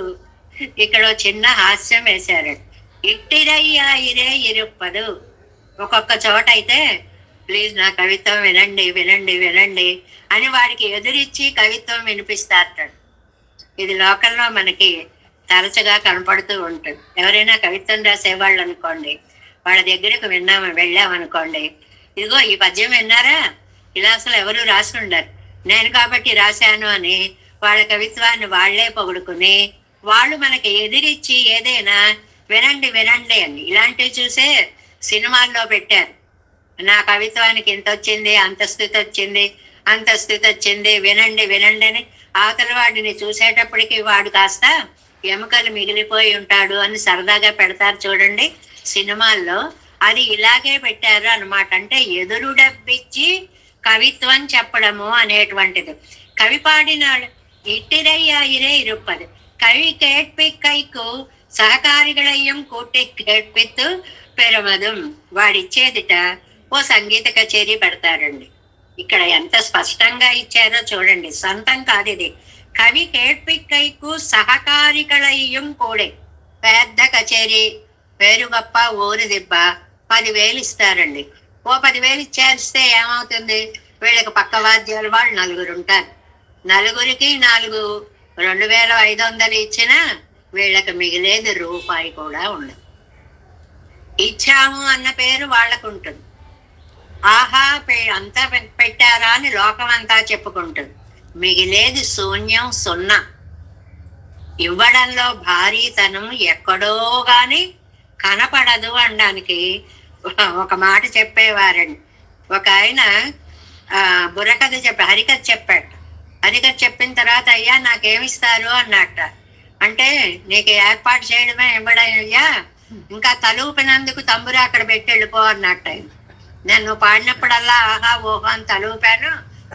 ఇక్కడ చిన్న హాస్యం వేశారు. ఇట్టిరయ్యాయిరే ఇరుప్పదు. ఒక్కొక్క చోట అయితే ప్లీజ్ నా కవిత్వం వినండి వినండి వినండి అని వాడికి ఎదురిచ్చి కవిత్వం వినిపిస్తారట. ఇది లోకంలో మనకి తరచుగా కనపడుతూ ఉంటుంది. ఎవరైనా కవిత్వం రాసేవాళ్ళు అనుకోండి, వాళ్ళ దగ్గరకు వెళ్ళామనుకోండి, ఇదిగో ఈ పద్యం విన్నారా, ఇలా అసలు ఎవరు రాసి ఉండరు, నేను కాబట్టి రాశాను అని వాళ్ళ కవిత్వాన్ని వాళ్లే పొగుడుకుని వాళ్ళు మనకి ఎదిరిచ్చి ఏదైనా వినండి వినండి అని ఇలాంటివి చూసే సినిమాల్లో పెట్టారు. నా కవిత్వానికి ఇంత వచ్చింది, అంత స్థితి వచ్చింది, అంత స్థితి వచ్చింది, వినండి వినండి అని అవతల వాడిని చూసేటప్పటికి వాడు కాస్త ఎముకలు మిగిలిపోయి ఉంటాడు అని సరదాగా పెడతారు చూడండి సినిమాల్లో. అది ఇలాగే పెట్టారు అనమాట. అంటే ఎదురు డబ్బిచ్చి కవిత్వం చెప్పడము అనేటువంటిది. కవి పాడినాడు ఇట్టిరయ్యాయిరే ఇరుప్పదు కవి కేట్పిక్కైకు సహకారిగళయ్యం కూట్టి కేట్పిత్తు పెరమదం. వాడిచ్చేదిట ఓ సంగీత కచేరీ పెడతారండి. ఇక్కడ ఎంత స్పష్టంగా ఇచ్చారో చూడండి, సొంతం కాదు ఇది. కవి కేట్పిక్కైకు సహకారికళయ్యం కూడే. పెద్ద కచేరీ, పేరు గొప్ప ఊరి దిబ్బ, 10,000 ఇస్తారండి. ఓ 10,000 ఇచ్చేస్తే ఏమవుతుంది, వీళ్ళకి పక్క వాద్యాలు వాళ్ళు 4 ఉంటారు. 4కి 4 2,500 ఇచ్చినా వీళ్ళకి మిగిలేది రూపాయి కూడా ఉండదు. ఇచ్చాము అన్న పేరు వాళ్ళకు ఉంటుంది. ఆహా అంతా పెట్టారా అని లోకం అంతా చెప్పుకుంటుంది. మిగిలేది శూన్యం, 0. ఇవ్వడంలో భారీతనం ఎక్కడో గాని కనపడదు అనడానికి ఒక మాట చెప్పేవారండి. ఒక ఆయన బుర్రకథ హరికథ చెప్పాడు. హరికథ చెప్పిన తర్వాత, అయ్యా నాకేమిస్తారు అన్నట్ట. అంటే నీకు ఏర్పాటు చేయడమే ఇవ్వడం అయ్యా, ఇంకా తలూపినందుకు తంబురా అక్కడ పెట్టి వెళ్ళిపో అన్నట్ట. నేను నువ్వు పాడినప్పుడల్లా ఆహా ఓహో అని తలూపాను,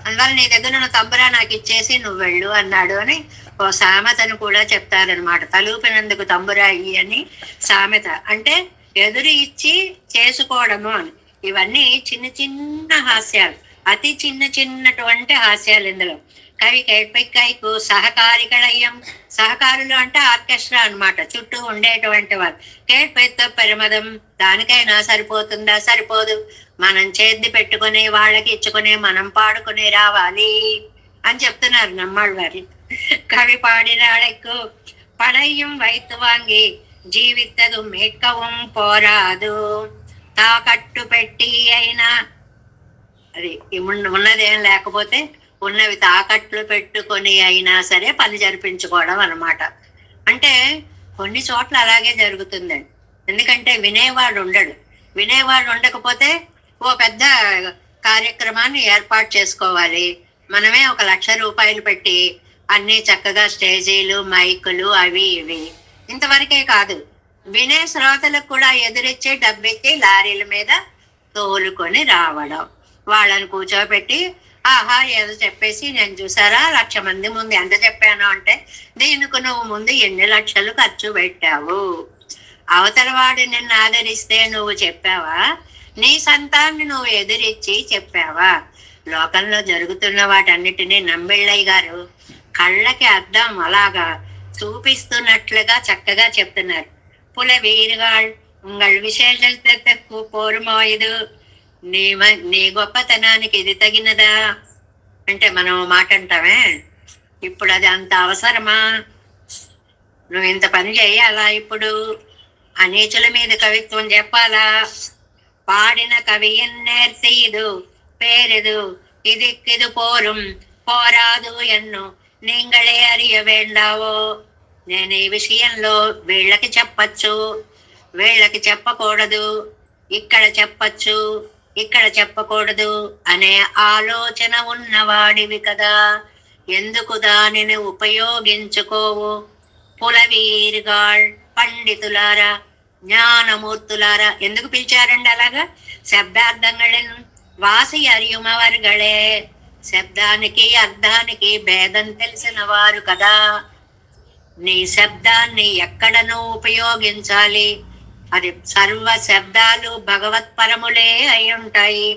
అందువల్ల నీ దగ్గర నువ్వు తంబురా నాకు ఇచ్చేసి నువ్వు వెళ్ళు అన్నాడు అని ఓ సామెతను కూడా చెప్తారనమాట. తలూపినందుకు తంబురా ఇయ్యి అని సామెత. అంటే ఎదురు ఇచ్చి చేసుకోవడము అని. ఇవన్నీ చిన్న చిన్న హాస్యాలు, అతి చిన్నటువంటి హాస్యాలు ఇందులో. కవి కేట్పిక్కైకు సహకారికళయ్యం, సహకారులు అంటే ఆర్కెస్ట్రా అనమాట, చుట్టూ ఉండేటువంటి వారు. కేట్పిత్తు పెరమదం, దానికైనా సరిపోతుందా, సరిపోదు. మనం చేతి పెట్టుకుని వాళ్ళకి ఇచ్చుకుని మనం పాడుకుని రావాలి అని చెప్తున్నారు నమ్మాళ్ళ వారి. కవి పాడినాడెక్కు పడయ్యం వైతు వాంగి జీవితదు మెక్కవం పోరాదు తాకట్టు పెట్టి అయినా. అది ఉన్నదేం లేకపోతే ఉన్నవి తాకట్లు పెట్టుకొని అయినా సరే పని జరిపించుకోవడం అనమాట. అంటే కొన్ని చోట్ల అలాగే జరుగుతుందండి. ఎందుకంటే వినేవాడు ఉండడు. వినేవాడు ఉండకపోతే ఓ పెద్ద కార్యక్రమాన్ని ఏర్పాటు చేసుకోవాలి. మనమే 1,00,000 రూపాయలు పెట్టి అన్ని చక్కగా స్టేజీలు, మైకులు, అవి ఇవి. ఇంతవరకే కాదు, వినే శ్రోతలకు కూడా ఎదురిచ్చే డబ్బెత్తి లారీల మీద తోలుకొని రావడం, వాళ్ళని కూర్చోబెట్టి ఆహా ఏదో చెప్పేసి, నేను చూసారా 1,00,000 మంది ముందు ఎంత చెప్పాను అంటే, దీనికి నువ్వు ముందు ఎన్ని లక్షలు ఖర్చు పెట్టావు, అవతల వాడు నిన్ను ఆదరిస్తే నువ్వు చెప్పావా, నీ సంతాన్ని నువ్వు ఎదురిచ్చి చెప్పావా. లోకంలో జరుగుతున్న వాటన్నిటినీ నమ్మిళ్ళయ్య గారు కళ్ళకి అర్థం అలాగా చూపిస్తున్నట్లుగా చక్కగా చెప్తున్నారు. పుల వీరుగాళ్ ఉంగళ్ విశేషకు పోరుమోయదు, నీ గొప్పతనానికి ఇది తగినదా అంటే మనం మాట అంటామే. ఇప్పుడు అది అంత అవసరమా, నువ్వు ఇంత పని చేయాలా, ఇప్పుడు అనీచుల మీద కవిత్వం చెప్పాలా, పాడిన కవి ఎన్నేర్తీదు పేరెదు ఇదిక్కిదు పోరుం పోరాదు ఎన్ను నీంగళే అరియ వేండావో. నేను ఈ విషయంలో వీళ్ళకి చెప్పచ్చు, వీళ్ళకి చెప్పకూడదు, ఇక్కడ చెప్పచ్చు, ఇక్కడ చెప్పకూడదు అనే ఆలోచన ఉన్నవాడివి కదా, ఎందుకు దానిని ఉపయోగించుకోవు. పులవీరుగాళ్ పండితులారా, జ్ఞానమూర్తులారా, ఎందుకు పిలిచారండి అలాగా? శబ్దార్థంగళన్ వాసి అరియుమవర్గళే, శబ్దానికి అర్థానికి భేదం తెలిసిన వారు కదా. నీ శబ్దాన్ని ఎక్కడనూ ఉపయోగించాలి, అది సర్వ శబ్దాలు భగవత్పరములే అయి ఉంటాయి,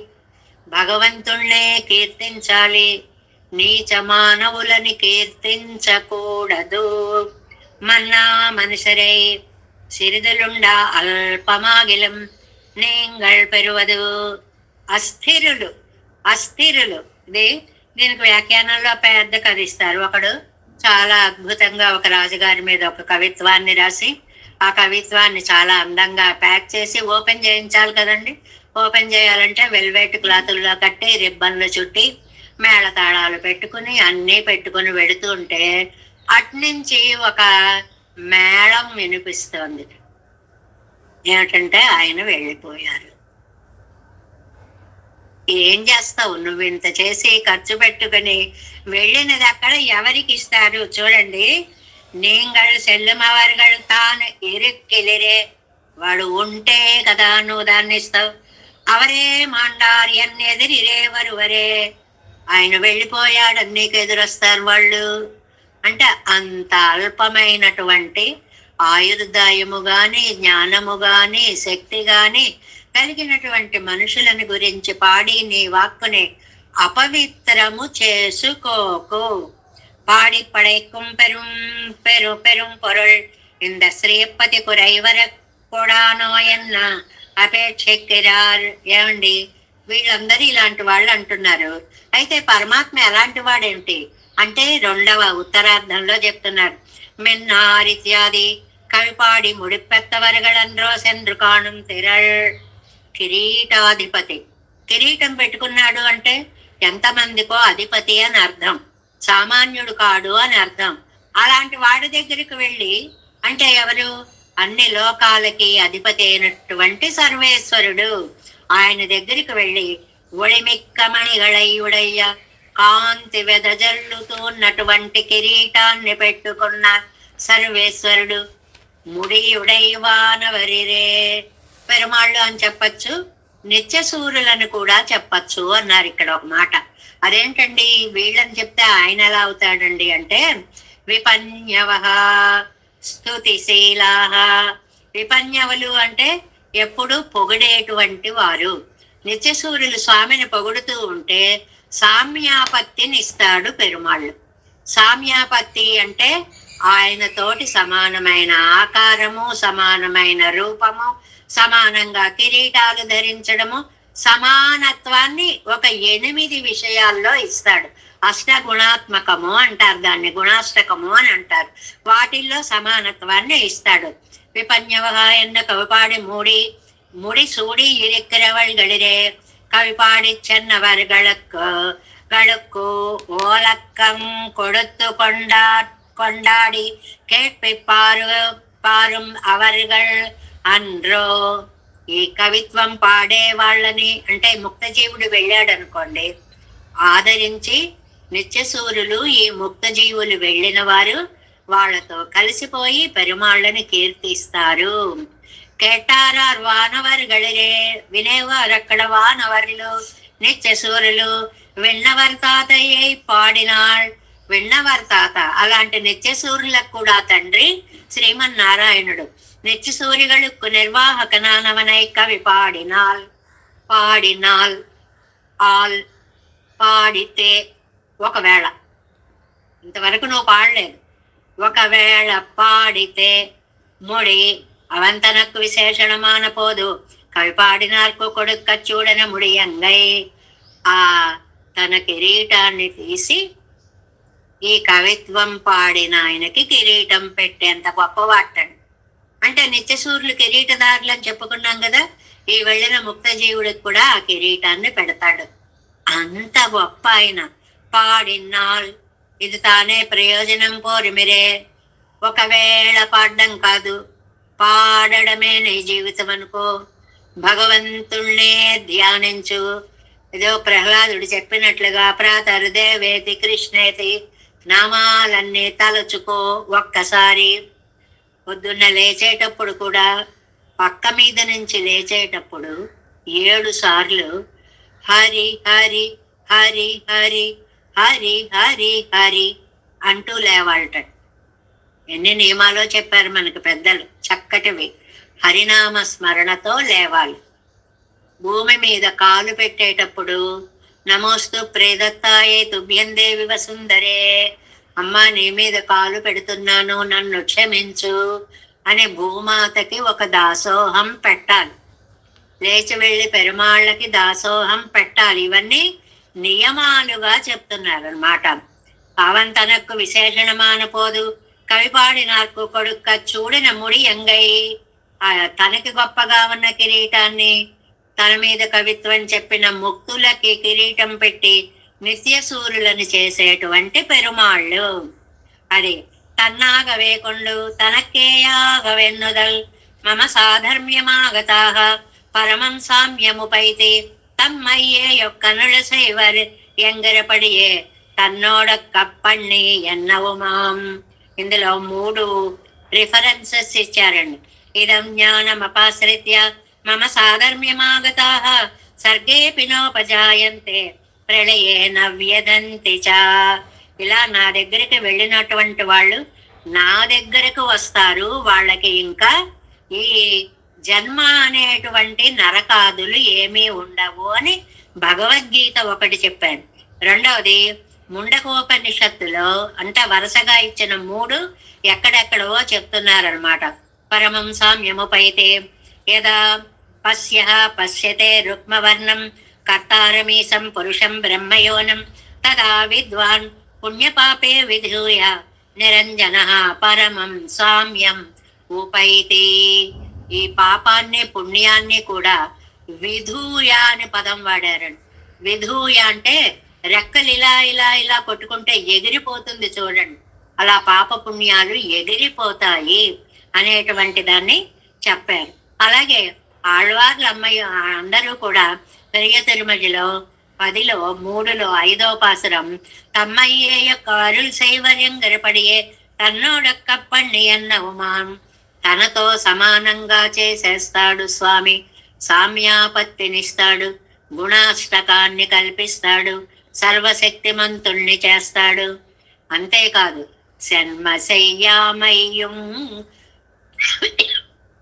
భగవంతుణ్ణే కీర్తించాలి, నీచ మానవులని కీర్తించకూడదు. మన్నా మనుషరై సిరిదలుండా అల్పమాగిలం నీంగళ్ పెరువదు. అస్థిరులు, అస్థిరులు. దీనికి వ్యాఖ్యానంలో పెద్ద కథ ఇస్తారు. ఒకడు చాలా అద్భుతంగా ఒక రాజుగారి మీద ఒక కవిత్వాన్ని రాసి, ఆ కవిత్వాన్ని చాలా అందంగా ప్యాక్ చేసి ఓపెన్ చేయించాలి కదండి. ఓపెన్ చేయాలంటే వెల్వెట్ క్లాతుల్లో కట్టి, రిబ్బన్లు చుట్టి, మేళతాళాలు పెట్టుకుని అన్నీ పెట్టుకుని వెళుతూ ఉంటే అట్నుంచి ఒక మేళం వినిపిస్తోంది. ఏమిటంటే ఆయన వెళ్ళిపోయారు. ఏం చేస్తావు నువ్వు? ఇంత చేసి ఖర్చు పెట్టుకుని వెళ్ళినది అక్కడ ఎవరికి ఇస్తారు? చూడండి, நீங்கள் செல்லும் அவர்கள் தான் இருக்கிலிరే, వాడు ఉంటే కదా నువ్వు దాన్ని ఇస్తావు. అవరే మాండార్ ఎన్నెదిరిరే వరువరే, ఆయన వెళ్ళిపోయాడు నీకు ఎదురొస్తారు వాళ్ళు. అంటే అంత అల్పమైనటువంటి ఆయుర్దాయము గాని, జ్ఞానము గాని, శక్తి గాని కలిగినటువంటి మనుషులను గురించి పాడి నీ వాక్కుని అపవిత్రము చేసుకోకు. பாடி படைக்கும் பெரும் பெரும் பொருள் இந்த ஸ்ரீபதி குறைவர కూడానో ఎన్న అపేక్షిక్కిరార్. ఏమండి, వీళ్ళందరూ ఇలాంటి వాళ్ళు అంటున్నారు. అయితే పరమాత్మ ఎలాంటి వాడేంటి అంటే 2వ ఉత్తరార్ధంలో చెప్తున్నారు. మిన్నార్ ఇత్యాది కవిపాడి ముడిపెత్తవరగళన్రో సెండ్రు కాణం తిరళ్. కిరీటాధిపతి, కిరీటం పెట్టుకున్నాడు అంటే ఎంతమందికో అధిపతి అని అర్థం, సామాన్యుడు కాడు అని అర్థం. అలాంటి వాడి దగ్గరికి వెళ్ళి, అంటే ఎవరు? అన్ని లోకాలకి అధిపతి అయినటువంటి సర్వేశ్వరుడు. ఆయన దగ్గరికి వెళ్ళి ఒళిమిక్కమణిగళయుడయ్య కాంతి వెదజల్లుతూ ఉన్నటువంటి కిరీటాన్ని పెట్టుకున్న సర్వేశ్వరుడు. ముడియుడైవానవరిరే, పెరుమాళ్ళు అని చెప్పచ్చు, నిత్యసూరులను కూడా చెప్పచ్చు అన్నారు ఇక్కడ ఒక మాట. అదేంటండి వీళ్ళని చెప్తే ఆయన ఎలా అవుతాడండి అంటే, విపన్యవః స్తుతిశీలాః. విపన్యవులు అంటే ఎప్పుడు పొగిడేటువంటి వారు. నిత్యసూరులు స్వామిని పొగుడుతూ ఉంటే సామ్యాపత్తిని ఇస్తాడు పెరుమాళ్ళు. సామ్యాపత్తి అంటే ఆయనతోటి సమానమైన ఆకారము, సమానమైన రూపము, సమానంగా కిరీటాలు ధరించడము, సమానత్వాన్ని ఒక 8 విషయాల్లో ఇస్తాడు. అష్టగుణాత్మకము అంటారు దాన్ని, గుణాష్టకము అని అంటారు. వాటిల్లో సమానత్వాన్ని ఇస్తాడు. విపన్యవః ఎన్న కవిపాడి முடி சூடி இருக்கிறவள்களிலே கவிபாடி சென்னவர்களுக்கு ஓலக்கம் கொடுத்து கொண்டாடி கேட்பிப்பாரும் அவர்கள் అండ్రో. ఈ కవిత్వం పాడే వాళ్ళని, అంటే ముక్తజీవుడు వెళ్ళాడు అనుకోండి, ఆదరించి నిత్యసూరులు ఈ ముక్తజీవులు వెళ్ళిన వారు వాళ్ళతో కలిసిపోయి పెరుమాళ్ళని కీర్తిస్తారు. కేటారార్ వానవర్గళిరే, వినేవారు అక్కడ వానవర్లు నిత్యసూరులు. విన్నవర్ తాతయ్య పాడినాள், విన్నవర్ తాత. అలాంటి నిత్యసూరులకు కూడా తండ్రి శ్రీమన్నారాయణుడు. నిత్యసూరిகளுக்கு నిర్వాహకనానవనై కవి పాడినాள். పాడితే, ఒకవేళ, ఇంతవరకు నువ్వు పాడలేదు, ఒకవేళ పాడితే ముడి అవంతనకు విశేషణమాన పోదు. కవి పాడినార్కు కొడుక్క చూడన ముడియంగై. ఆ తన కిరీటాన్ని తీసి ఈ కవిత్వం పాడిన ఆయనకి కిరీటం పెట్టేంత గొప్పవాటండి. అంటే నిత్యసూరులు కిరీటదారులు అని చెప్పుకున్నాం కదా, ఈ వెళ్ళిన ముక్తజీవుడికి కూడా ఆ కిరీటాన్ని పెడతాడు. అంత గొప్ప ఆయన. పాడినాள், ఇది తానే ప్రయోజనం కోరిమిరే. ఒకవేళ పాడడం కాదు, పాడడమే నీ జీవితం అనుకో. భగవంతుణ్ణే ధ్యానించు. ఏదో ప్రహ్లాదుడు చెప్పినట్లుగా ప్రాతర్దేవేతి కృష్ణేతి, నామాలన్నీ తలుచుకో ఒక్కసారి. పొద్దున్న లేచేటప్పుడు కూడా పక్క మీద నుంచి లేచేటప్పుడు 7 సార్లు హరి హరి హరి హరి హరి హరి హరి అంటూ లేవాలట. ఎన్ని నియమాలో చెప్పారు మనకు పెద్దలు, చక్కటివి. హరినామ స్మరణతో లేవాలి. భూమి మీద కాలు పెట్టేటప్పుడు నమోస్తు ప్రేదత్తాయే తుభ్యం దేవి వసుందరే, అమ్మా నీ మీద కాలు పెడుతున్నాను నన్ను క్షమించు అని భూమాతకి ఒక దాసోహం పెట్టాలి. లేచి వెళ్ళి పెరుమాళ్ళకి దాసోహం పెట్టాలి. ఇవన్నీ నియమాలుగా చెప్తున్నారు అన్నమాట. அவன் தனக்கு விசேஷணமான போது కవిపాడినార్కు కొడుక్క చూడిన ముడి ఎంగై. తనకి గొప్పగా ఉన్న కిరీటాన్ని, తన మీద కవిత్వం చెప్పిన ముక్తులకి కిరీటం పెట్టి నిత్య సూర్యులను చేసేటువంటి పెరుమాళ్ళు. అది తన్నాగ వేకొండు తనకేయాగవెన్నుదల్ మమ సాధర్మ్యమాగతాహ పరమం సామ్యముపైతే తమ్మయ్యే యొక్కనుల సైవర్ ఎంగరపడియే తన్నోడ కప్పణ్ణి ఎన్నవుమాం. ఇందులో 3 రిఫరెన్సెస్ ఇచ్చారండి. ఇదం జ్ఞానమపాశ్రిత్య మమ సాధర్మ్యమాగతాః సర్గేపి నోపజాయంతే ప్రళయే నవ్యదంతి చ. ఇలా నా దగ్గరికి వెళ్ళినటువంటి వాళ్ళు నా దగ్గరకు వస్తారు, వాళ్ళకి ఇంకా ఈ జన్మ అనేటువంటి నరకాదులు ఏమీ ఉండవు అని భగవద్గీత ఒకటి చెప్పాను. రెండవది ముండకోపనిషత్తులో అంటే వరుసగా ఇచ్చిన 3 ఎక్కడెక్కడో చెప్తున్నారనమాట. పరమం సామ్యముపైతే యదా పశ్యతే రుక్మవర్ణం కర్తారమీశం పురుషం బ్రహ్మయోనం తదా విద్వాన్ పుణ్యపాపే విధూయ నిరంజన పరమం సామ్యం ఉపైతి. ఈ పాపాన్ని పుణ్యాన్ని కూడా విధూయ అని పదం వాడారండి. విధూయ అంటే రెక్కలు ఇలా ఇలా ఇలా కొట్టుకుంటే ఎగిరిపోతుంది చూడండి, అలా పాప పుణ్యాలు ఎగిరిపోతాయి అనేటువంటి దాన్ని చెప్పారు. అలాగే ఆళ్వార్ల అమ్మాయి అందరూ కూడా పెరియ తిరుమలలో 10లో 3లో 5వ పాసురం తమ్మయ్యే యొక్క అరుల్ సైవర్యం గరపడియే తన్నోడక్కప్పణ్ణి అన్నవుమాం. తనతో సమానంగా చేసేస్తాడు స్వామి, సామ్యాపత్తినిస్తాడు, గుణాష్టకాన్ని కల్పిస్తాడు, సర్వశక్తిమంతుణ్ణి చేస్తాడు. అంతేకాదు శన్మశయ్యామయ్యుం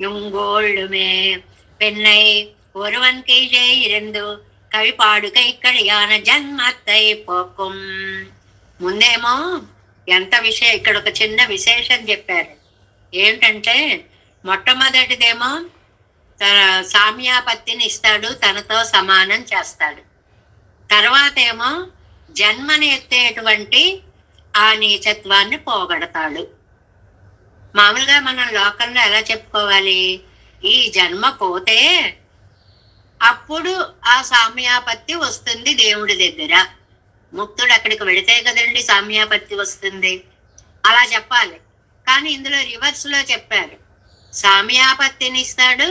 యుంగోళ్ళుమే పెన్నై ஒருவன் கீழே இருந்து కవిపాడుక ఇక్కడియాన జన్మత్తై పోకుం. ముందేమో ఎంత ఇక్కడ ఒక చిన్న విశేషం చెప్పారు. ఏంటంటే మొట్టమొదటిదేమో సామ్యాపత్తిని ఇస్తాడు, తనతో సమానం చేస్తాడు. తర్వాత ఏమో జన్మని ఎత్తేటువంటి ఆ నీచత్వాన్ని పోగొడతాడు. మామూలుగా మనం లోకంలో ఎలా చెప్పుకోవాలి, ఈ జన్మ పోతే అప్పుడు ఆ సామ్యాపత్తి వస్తుంది దేవుడి దగ్గర. ముక్తుడు అక్కడికి వెళితే కదండి సామ్యాపత్తి వస్తుంది, అలా చెప్పాలి. కానీ ఇందులో రివర్స్ లో చెప్పారు, సామ్యాపత్తిని ఇస్తాడు,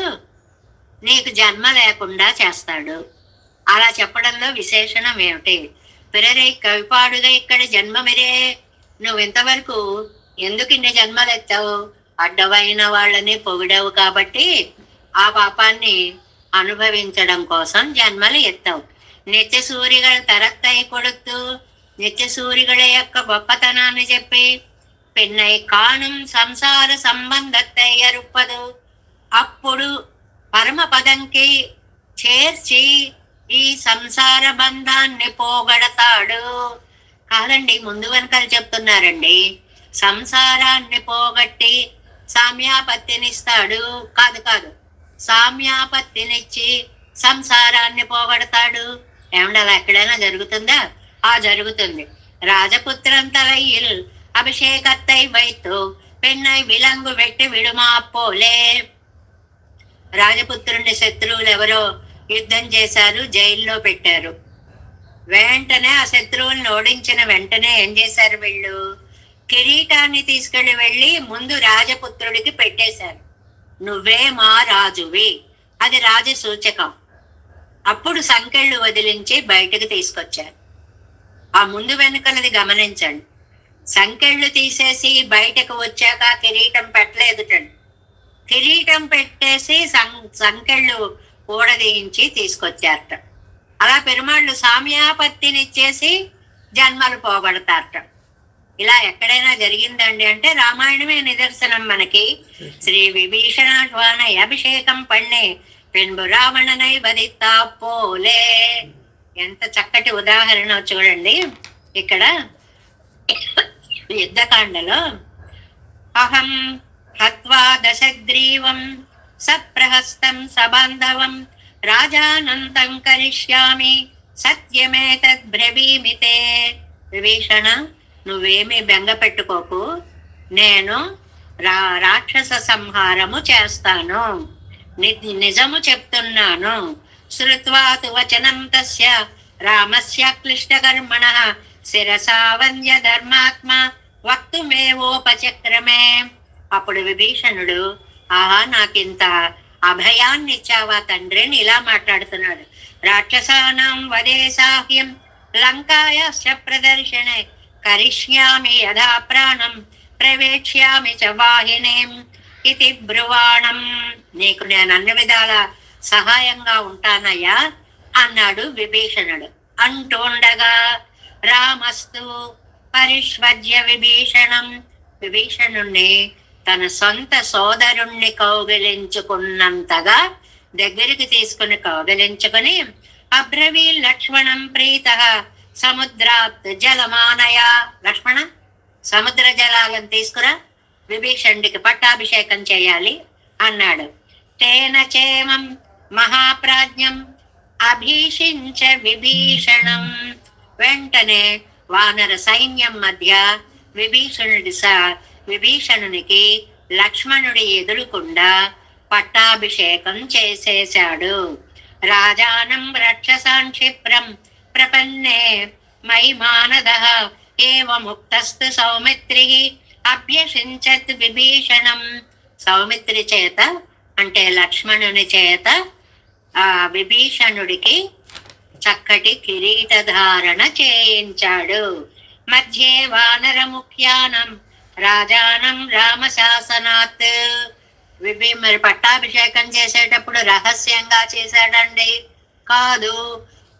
నీకు జన్మ లేకుండా చేస్తాడు. అలా చెప్పడంలో విశేషణం ఏమిటి? పిరరై కవిపాడుగా ఇక్కడ జన్మమిరే, నువ్వు ఇంతవరకు ఎందుకు ఇన్ని జన్మలు ఎత్తావు? అడ్డమైన వాళ్ళని పొగిడావు కాబట్టి ఆ పాపాన్ని అనుభవించడం కోసం జన్మలు ఎత్తావు. నిత్య సూరిಗಳ తరత్తై కొడుతూ నిత్య సూరిಗಳ యొక్క గొప్పతనాన్ని చెప్పి పెన్నై కాణం సంసార సంబంధత్తై అరుప్పదు. అప్పుడు పరమ పదంకి చేర్చి ఈ సంసార బంధాన్ని పోగొడతాడు. కాదండి, ముందు వెనకాల చెప్తున్నారండి. సంసారాన్ని పోగొట్టి సామ్యాపత్తినిస్తాడు. కాదు, సామ్యాపత్తినిచ్చి సంసారాన్ని పోగొడతాడు. ఏమంటే అలా ఎక్కడైనా జరుగుతుందా? జరుగుతుంది. రాజపుత్రం తలయిల్ అభిషేకత్తై వైతు పెన్నై విలంగు పెట్టి విడుమా పోలే. రాజపుత్రుని శత్రువులు ఎవరో యుద్ధం చేశారు, జైల్లో పెట్టారు. వెంటనే ఆ శత్రువులను ఓడించిన వెంటనే ఏం చేశారు వీళ్ళు? కిరీటాన్ని తీసుకెళ్లి వెళ్ళి ముందు రాజపుత్రుడికి పెట్టేశారు. నువ్వే మా రాజువి, అది రాజ సూచకం. అప్పుడు సంకెళ్ళు వదిలించి బయటకు తీసుకొచ్చారు. ఆ ముందు వెనుకలది గమనించండి. సంకెళ్ళు తీసేసి బయటకు వచ్చాక కిరీటం పెట్టలేదుటండి. కిరీటం పెట్టేసి సంకెళ్ళు ఊడదీయించి తీసుకొచ్చారట. అలా పెరుమాళ్ళు సామ్యాపత్తినిచ్చేసి జన్మలు పోగొడతారట. ఇలా ఎక్కడైనా జరిగిందండి అంటే రామాయణమే నిదర్శనం మనకి. శ్రీ విభీషణాశ్వాన అభిషేకం పన్నే పెన్బు రావణనై వదితా పోలే. ఎంత చక్కటి ఉదాహరణ చూడండి. ఇక్కడ యుద్ధకాండలో అహం హత్వా దశగ్రీవం సప్రహస్తం సబాంధవం రాజానంతం కరిష్యామి సత్యమేతద్ బ్రవీమితే. విభీషణ, నువ్వేమీ బెంగ పెట్టుకోకు, నేను రాక్షస సంహారము చేస్తాను, నిజము చెప్తున్నాను. శ్రుత్వా తు వచనం తస్య రామస్య క్లిష్టకర్మణ శిరసా వంద్య ధర్మాత్మ వక్తుమేవోపచక్రమే. అప్పుడు విభీషణుడు, ఆహా, నాకింత అభయాన్ని ఇచ్చావా తండ్రి అని ఇలా మాట్లాడుతున్నాడు. రాక్షసానాం వదే సాహ్యం లంకాయాశ్చ ప్రదర్శనే కరిష్యామి యథా ప్రాణం ప్రవేక్ష్యామి చ వాహినీం ఇది బ్రువాణం. నీకు నేను అన్ని విధాల సహాయంగా ఉంటానయ్యా అన్నాడు విభీషణుడు. అంటుండగా రామస్తు పరిష్వజ్య విభీషణం, విభీషణుణ్ణి తన సొంత సోదరుణ్ణి కౌగిలించుకున్నంతగా దగ్గరికి తీసుకుని కౌగిలించుకుని అబ్రవీ లక్ష్మణం ప్రీత సముద్రాత్ జలమానయ, లక్ష్మణ సముద్ర జలాలను తీసుకురా, విభీషణుడికి పట్టాభిషేకం చేయాలి అన్నాడు. తేన చేమం మహాప్రాజ్ఞం అభీషించ విభీషణం. వెంటనే వానర సైన్యం మధ్య విభీషణునికి లక్ష్మణుడి ఎదురుకుండా పట్టాభిషేకం చేసేశాడు. రాజానం రక్షసాన్ క్షిప్రం ప్రపన్నే మయి మానద ఏవముక్తస్తు సౌమిత్రి అభ్యసించత్ విభీషణం. సౌమిత్రి చేత అంటే లక్ష్మణుని చేత ఆ విభీషణుడికి చక్కటి కిరీటధారణ చేయించాడు. మధ్యే వానర ముఖ్యానం రాజానం రామశాసనాత్. మరి పట్టాభిషేకం చేసేటప్పుడు రహస్యంగా చేశాడండి? కాదు,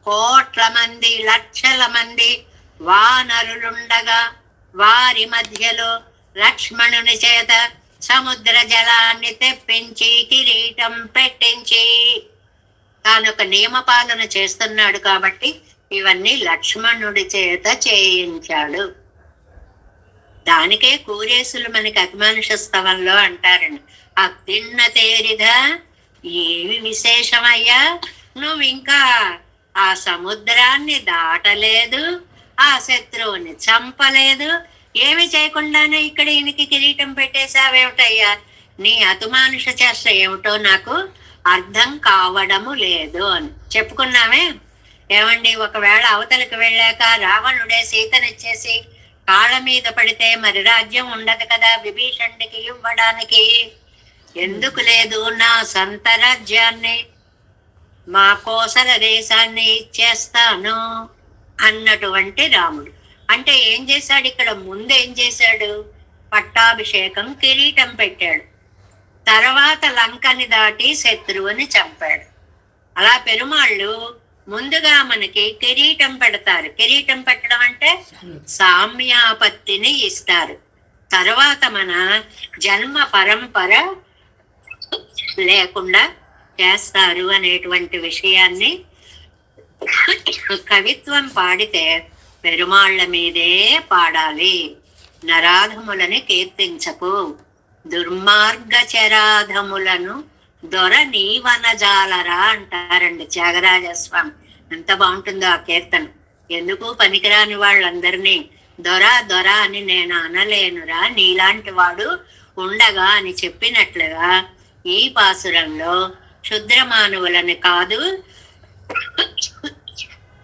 కోట్ల మంది లక్షల మంది వానరులుండగా వారి మధ్యలో లక్ష్మణుని చేత సముద్ర జలాన్ని తెప్పించి కిరీటం పెట్టించి తాను ఒక నియమపాలన చేస్తున్నాడు కాబట్టి ఇవన్నీ లక్ష్మణుడి చేత చేయించాడు. దానికే కూరేసులు మనకి అభిమానుష స్తవంలో అంటారండి. అత్తిన్న తేరిద, ఏమి విశేషమయ్యా, నువ్వు ఇంకా ఆ సముద్రాన్ని దాటలేదు, ఆ శత్రువుని చంపలేదు, ఏమి చేయకుండానే ఇక్కడ ఈయనకి కిరీటం పెట్టేశావేమిటయ్యా, నీ అతుమానుష చేష్ట ఏమిటో నాకు అర్థం కావడము లేదు అని చెప్పుకున్నామే. ఏమండి, ఒకవేళ అవతలకు వెళ్ళాక రావణుడే సీతనిచ్చేసి కాళ్ళ మీద పడితే మరి రాజ్యం ఉండదు కదా విభీషణుడికి ఇవ్వడానికి. ఎందుకు లేదు, నా సొంత రాజ్యాన్ని, మా కోసల దేశాన్ని ఇచ్చేస్తాను అన్నటువంటి రాముడు. అంటే ఏం చేశాడు ఇక్కడ? ముందు ఏం చేశాడు? పట్టాభిషేకం, కిరీటం పెట్టాడు. తర్వాత లంకని దాటి శత్రువుని చంపాడు. అలా పెరుమాళ్ళు ముందుగా మనకి కిరీటం పెడతారు. కిరీటం పెట్టడం అంటే సామ్యాపత్తిని ఇస్తారు. తర్వాత మన జన్మ పరంపర లేకుండా చేస్తారు అనేటువంటి విషయాన్ని కవిత్వం పాడితే పెరుమాళ్ల మీదే పాడాలి. నరాధములని కీర్తించకు, దుర్మార్గచరాధములను దొర నీవనజాలరా అంటారండి త్యాగరాజస్వామి. ఎంత బాగుంటుందో ఆ కీర్తన. ఎందుకు పనికిరాని వాళ్ళందరినీ దొర దొర అని నేను అనలేనురా, నీలాంటి వాడు ఉండగా అని చెప్పినట్లుగా ఈ పాసురంలో క్షుద్ర మానవులని కాదు,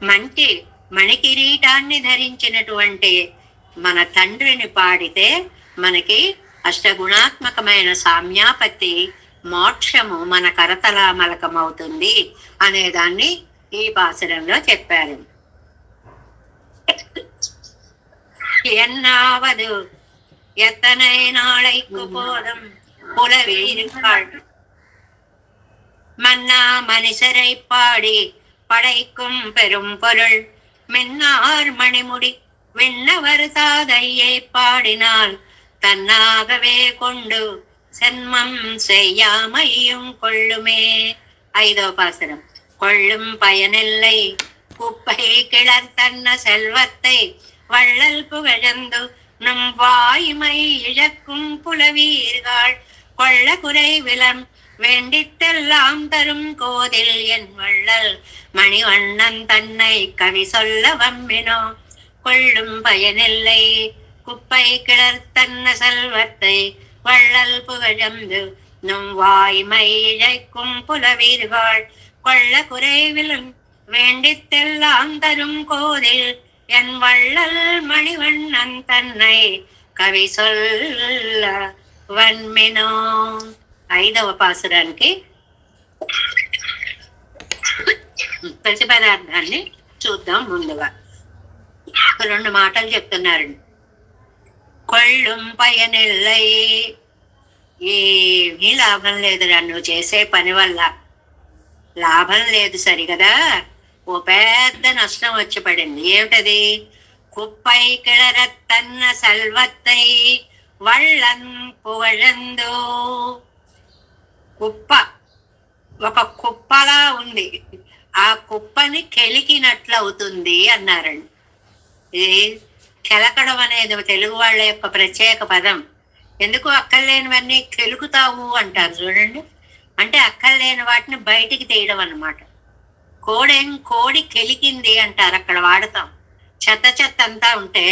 మంచి మణికిరీటాన్ని ధరించినటువంటి మన తండ్రిని పాడితే మనకి అష్టగుణాత్మకమైన సామ్యాపత్తి, మోక్షము మన కరతలామలకమవుతుంది అనేదాన్ని ఈ పాసురంలో చెప్పారు. ఎన్నావదు ఎత్తనై నాళైకు పోదం புலவீர்கள் மன்னா மனிசரை பாடி படைக்கும் பெரும் பொருள் மின்னார் மணிமுடி விண்ணவர் தாதையை பாடினால் தன்னாகவே கொண்டு சென்மம் செய்யாமையும் கொள்ளுமே. ஐதோ பாசனம். கொள்ளும் பயனில்லை குப்பை கிளர் தன்ன செல்வத்தை வள்ளல் புகழந்து நம் வாய்மை இழக்கும் புலவீர்கள் கொள்ள குறைவிலம் வேண்டித்தெல்லாம் தரும் கோதில் என் வள்ளல் மணிவண்ணன் தன்னை கவி சொல்ல வம்மினோ கொள்ளும் பயனில்லை குப்பை கிளர்த்தன்ன செல்வத்தை வள்ளல் புகழந்து நும் வாய்மை இழைக்கும் புலவீர்கள் கொள்ள குறைவிலும் வேண்டித்தெல்லாம் தரும் கோதில் என் வள்ளல் மணிவண்ணன் தன்னை కవి సొల్ల వన్మినో. 5వ పాసురానికి ప్రతిపదార్థాన్ని చూద్దాం. ముందుగా 2 మాటలు చెప్తున్నారండి. కొళ్ళుం పయనిల్లై, ఏమీ లాభం లేదురా, నువ్వు చేసే పని వల్ల లాభం లేదు సరిగదా, ఓ పెద్ద నష్టం వచ్చి పడింది. ఏమిటది? కుప్పై కిళరత్తన్న సెల్వత్తై వళ్ళన్ పుగழந்தோ. కుప్ప ఒక కుప్పలా ఉంది, ఆ కుప్పని కెలికినట్లు అవుతుంది అన్నారండి. ఇది కెలకడం అనేది తెలుగు వాళ్ళ యొక్క ప్రత్యేక పదం. ఎందుకు అక్కర్లేనివన్నీ కెలుకుతావు అంటారు చూడండి. అంటే అక్కర్లేని వాటిని బయటికి తీయడం అన్నమాట. కోడి కెలికింది అంటారు, అక్కడ వాడతాం. చెత్త అంతా ఉంటే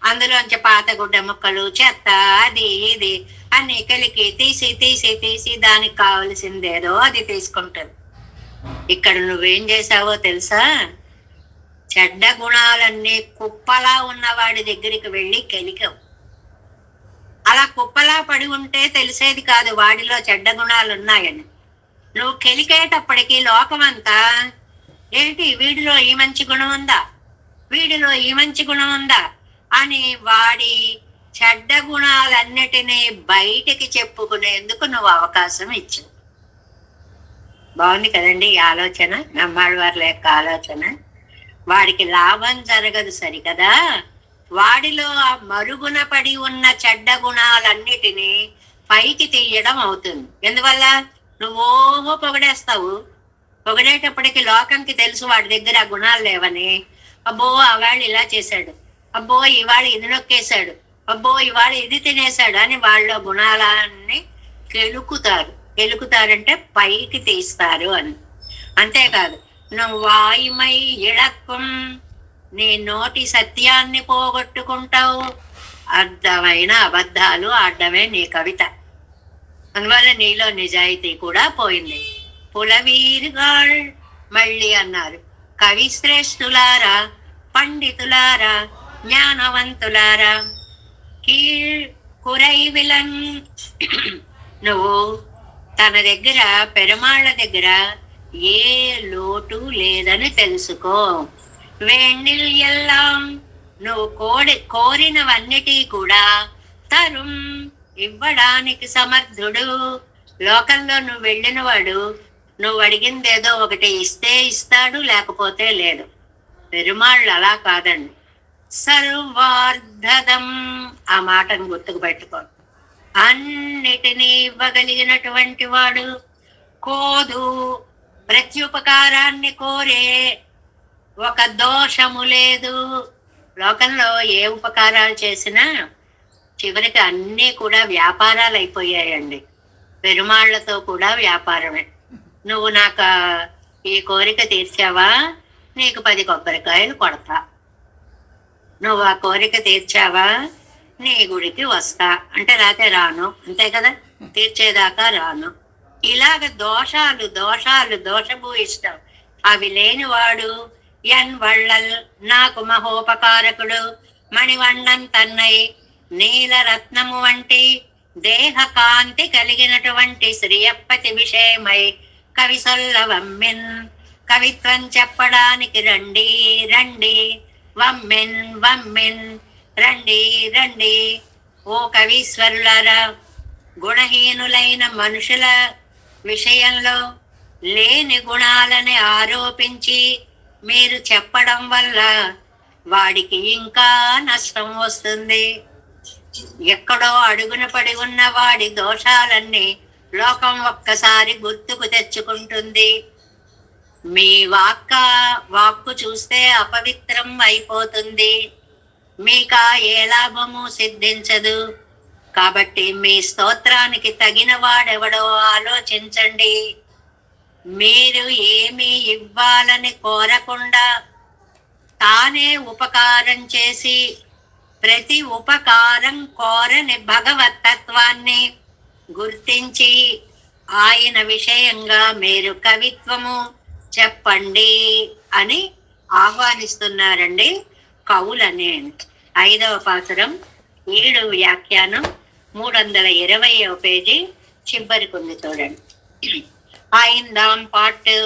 అందులోంచి పాత గుడ్డ ముక్కలు, చెత్త, అది ఇది అన్ని కలికి తీసి తీసి తీసి దానికి కావలసిందేదో అది తీసుకుంటుంది. ఇక్కడ నువ్వేం చేసావో తెలుసా? చెడ్డ గుణాలన్నీ కుప్పలా ఉన్నవాడి దగ్గరికి వెళ్ళి కెలికావు. అలా కుప్పలా పడి ఉంటే తెలిసేది కాదు వాడిలో చెడ్డ గుణాలు ఉన్నాయని. నువ్వు కెలికేటప్పటికీ లోకమంతా ఏంటి, వీడిలో ఈ మంచి గుణం ఉందా, వీడిలో ఈ మంచి గుణం ఉందా అని వాడి చెడ్డ గుణాలన్నిటినీ బయటికి చెప్పుకునేందుకు నువ్వు అవకాశం ఇచ్చావు. బాగుంది కదండి ఈ ఆలోచన, నమ్మాళ్ళ వారి యొక్క ఆలోచన. వాడికి లాభం జరగదు సరికదా, వాడిలో ఆ మరుగున పడి ఉన్న చెడ్డ గుణాలన్నిటినీ పైకి తీయడం అవుతుంది. ఎందువల్ల నువ్వు పొగడేస్తావు. పొగడేటప్పటికి లోకంకి తెలుసు వాడి దగ్గర ఆ గుణాలు లేవని. అబ్బో ఆవాళ్ళు ఇలా చేశాడు, అబ్బో ఇవాళ ఇది నొక్కేశాడు, అబ్బో ఇవాళ ఇది తినేశాడు అని వాళ్ళ గుణాలన్నీ కెలుకుతారంటే పైకి తీస్తారు అని. అంతేకాదు, నువ్వు వాయుమై ఇళక్కం, నీ నోటి సత్యాన్ని పోగొట్టుకుంటావు. అర్థమైన అబద్ధాలు ఆడమే నీ కవిత. అందువల్ల నీలో నిజాయితీ కూడా పోయింది. పులవీరుగాళ్ మళ్ళీ అన్నారు. కవి శ్రేష్ఠులారా, పండితులారా, జ్ఞానవంతులారా, కురైవిలన్, నువ్వు తన దగ్గర పెరుమాళ్ళ దగ్గర ఏ లోటు లేదని తెలుసుకో. వేణిల్ ఎల్లాం, నువ్వు కోరినవన్నిటి కూడా తరుం, ఇవ్వడానికి సమర్థుడు. లోకంలో నువ్వు వెళ్ళిన వాడు నువ్వు అడిగిందేదో ఒకటి ఇస్తే ఇస్తాడు, లేకపోతే లేదు. పెరుమాళ్ళు అలా కాదండి. సర్వార్ధదం, ఆ మాటను గుర్తుకు పెట్టుకో. అన్నిటినీ ఇవ్వగలిగినటువంటి వాడు. కోదు, ప్రత్యుపకారాన్ని కోరే ఒక దోషము లేదు. లోకంలో ఏ ఉపకారాలు చేసినా చివరికి అన్నీ కూడా వ్యాపారాలు అయిపోయాయండి. పెరుమాళ్లతో కూడా వ్యాపారమే. నువ్వు నాకు ఈ కోరిక తీర్చావా, నీకు 10 కొబ్బరికాయలు కొడతా. నువ్వు ఆ కోరిక తీర్చావా, నీ గుడికి వస్తా అంటే రాతే రాను, అంతే కదా, తీర్చేదాకా రాను. ఇలాగ దోషము ఇష్టం. అవి లేనివాడు ఎన్ వళ్ళల్, నాకు మహోపకారకుడు, మణివಣ್ಣన్ తన్నై, నీలరత్నము వంటి దేహ కాంతి కలిగినటువంటి శ్రీయప్పతి విషయమై కవి సొల్ల వమ్మెన్, కవిత్వం చెప్పడానికి రండి రండి, వమ్మెన్ వమ్మెన్, రండి రండి. ఓ కవీశ్వరులారా, గుణహీనులైన మనుషుల విషయంలో లేని గుణాలని ఆరోపించి మీరు చెప్పడం వల్ల వాడికి ఇంకా నష్టం వస్తుంది. ఎక్కడో అడుగున పడి ఉన్న వాడి దోషాలన్నీ లోకం ఒక్కసారి గుర్తుకు తెచ్చుకుంటుంది. మీ వాక్కు చూస్తే అపవిత్రం అయిపోతుంది, మీకా ఏ లాభము సిద్ధించదు. కాబట్టి మీ స్తోత్రానికి తగిన వాడెవడో ఆలోచించండి. మీరు ఏమీ ఇవ్వాలని కోరకుండా తానే ఉపకారం చేసి ప్రతి ఉపకారం కోరని భగవతత్వాన్ని గుర్తించి ఆయన విషయంగా మీరు కవిత్వము చెప్పండి అని ఆహ్వానిస్తున్నారండి కవులనే. 5వ పాసురం 7 వ్యాఖ్యానం 320వ పేజీ చివరికి ఉంది చూడండి. 5ஆம் పాటు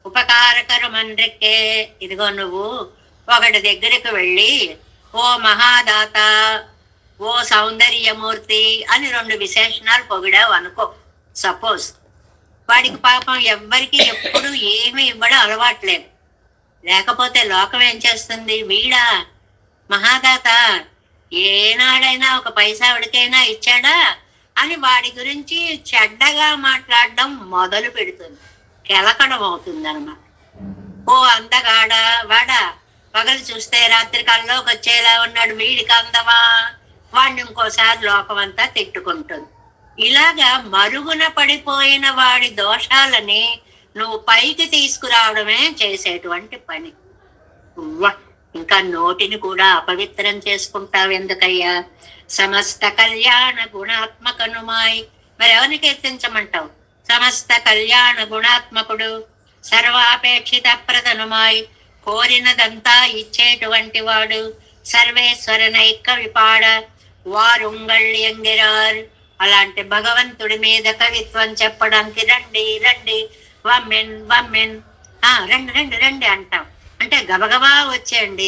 ఉపకారకరమన్రికే. ఇదిగో నువ్వు ఒకటి దగ్గరికి వెళ్ళి ఓ మహాదాత, ఓ సౌందర్యమూర్తి అని 2 విశేషణాలు పొగిడావు అనుకో. సపోజ్ వాడికి పాపం ఎవ్వరికి ఎప్పుడు ఏమి ఇవ్వడం అలవాట్లేదు. లేకపోతే లోకం ఏం చేస్తుంది, వీడా మహాదాత ఏనాడైనా ఒక పైసా వాడికైనా ఇచ్చాడా అని వాడి గురించి చెడ్డగా మాట్లాడడం మొదలు పెడుతుంది, కెలకడం అవుతుంది అన్నమాట. ఓ అందగాడ వాడా, పగలు చూస్తే రాత్రి కల్లోకి వచ్చేలా ఉన్నాడు, వీడికి అందమా, వాడిని ఇంకోసారి లోకం అంతా తిట్టుకుంటుంది. ఇలాగా మరుగున పడిపోయిన వాడి దోషాలని నువ్వు పైకి తీసుకురావడమే చేసేటువంటి పని. ఇంకా నోటిని కూడా అపవిత్రం చేసుకుంటావు ఎందుకయ్యా? సమస్త కళ్యాణ గుణాత్మకనుమాయి. మరి ఎవరిని కీర్తించమంటావు? సమస్త కళ్యాణ గుణాత్మకుడు, సర్వాపేక్షిత ప్రదనుమాయి, కోరినదంతా ఇచ్చేటువంటి వాడు, సర్వేశ్వరనైక విపాడ వారుంగళ్యంగిరార్. అలాంటి భగవంతుడి మీద కవిత్వం చెప్పడానికి రండి రండి, వమ్మెన్ వమ్మెన్, రండి రండి రండి అంటాం. అంటే గబగబా వచ్చేయండి,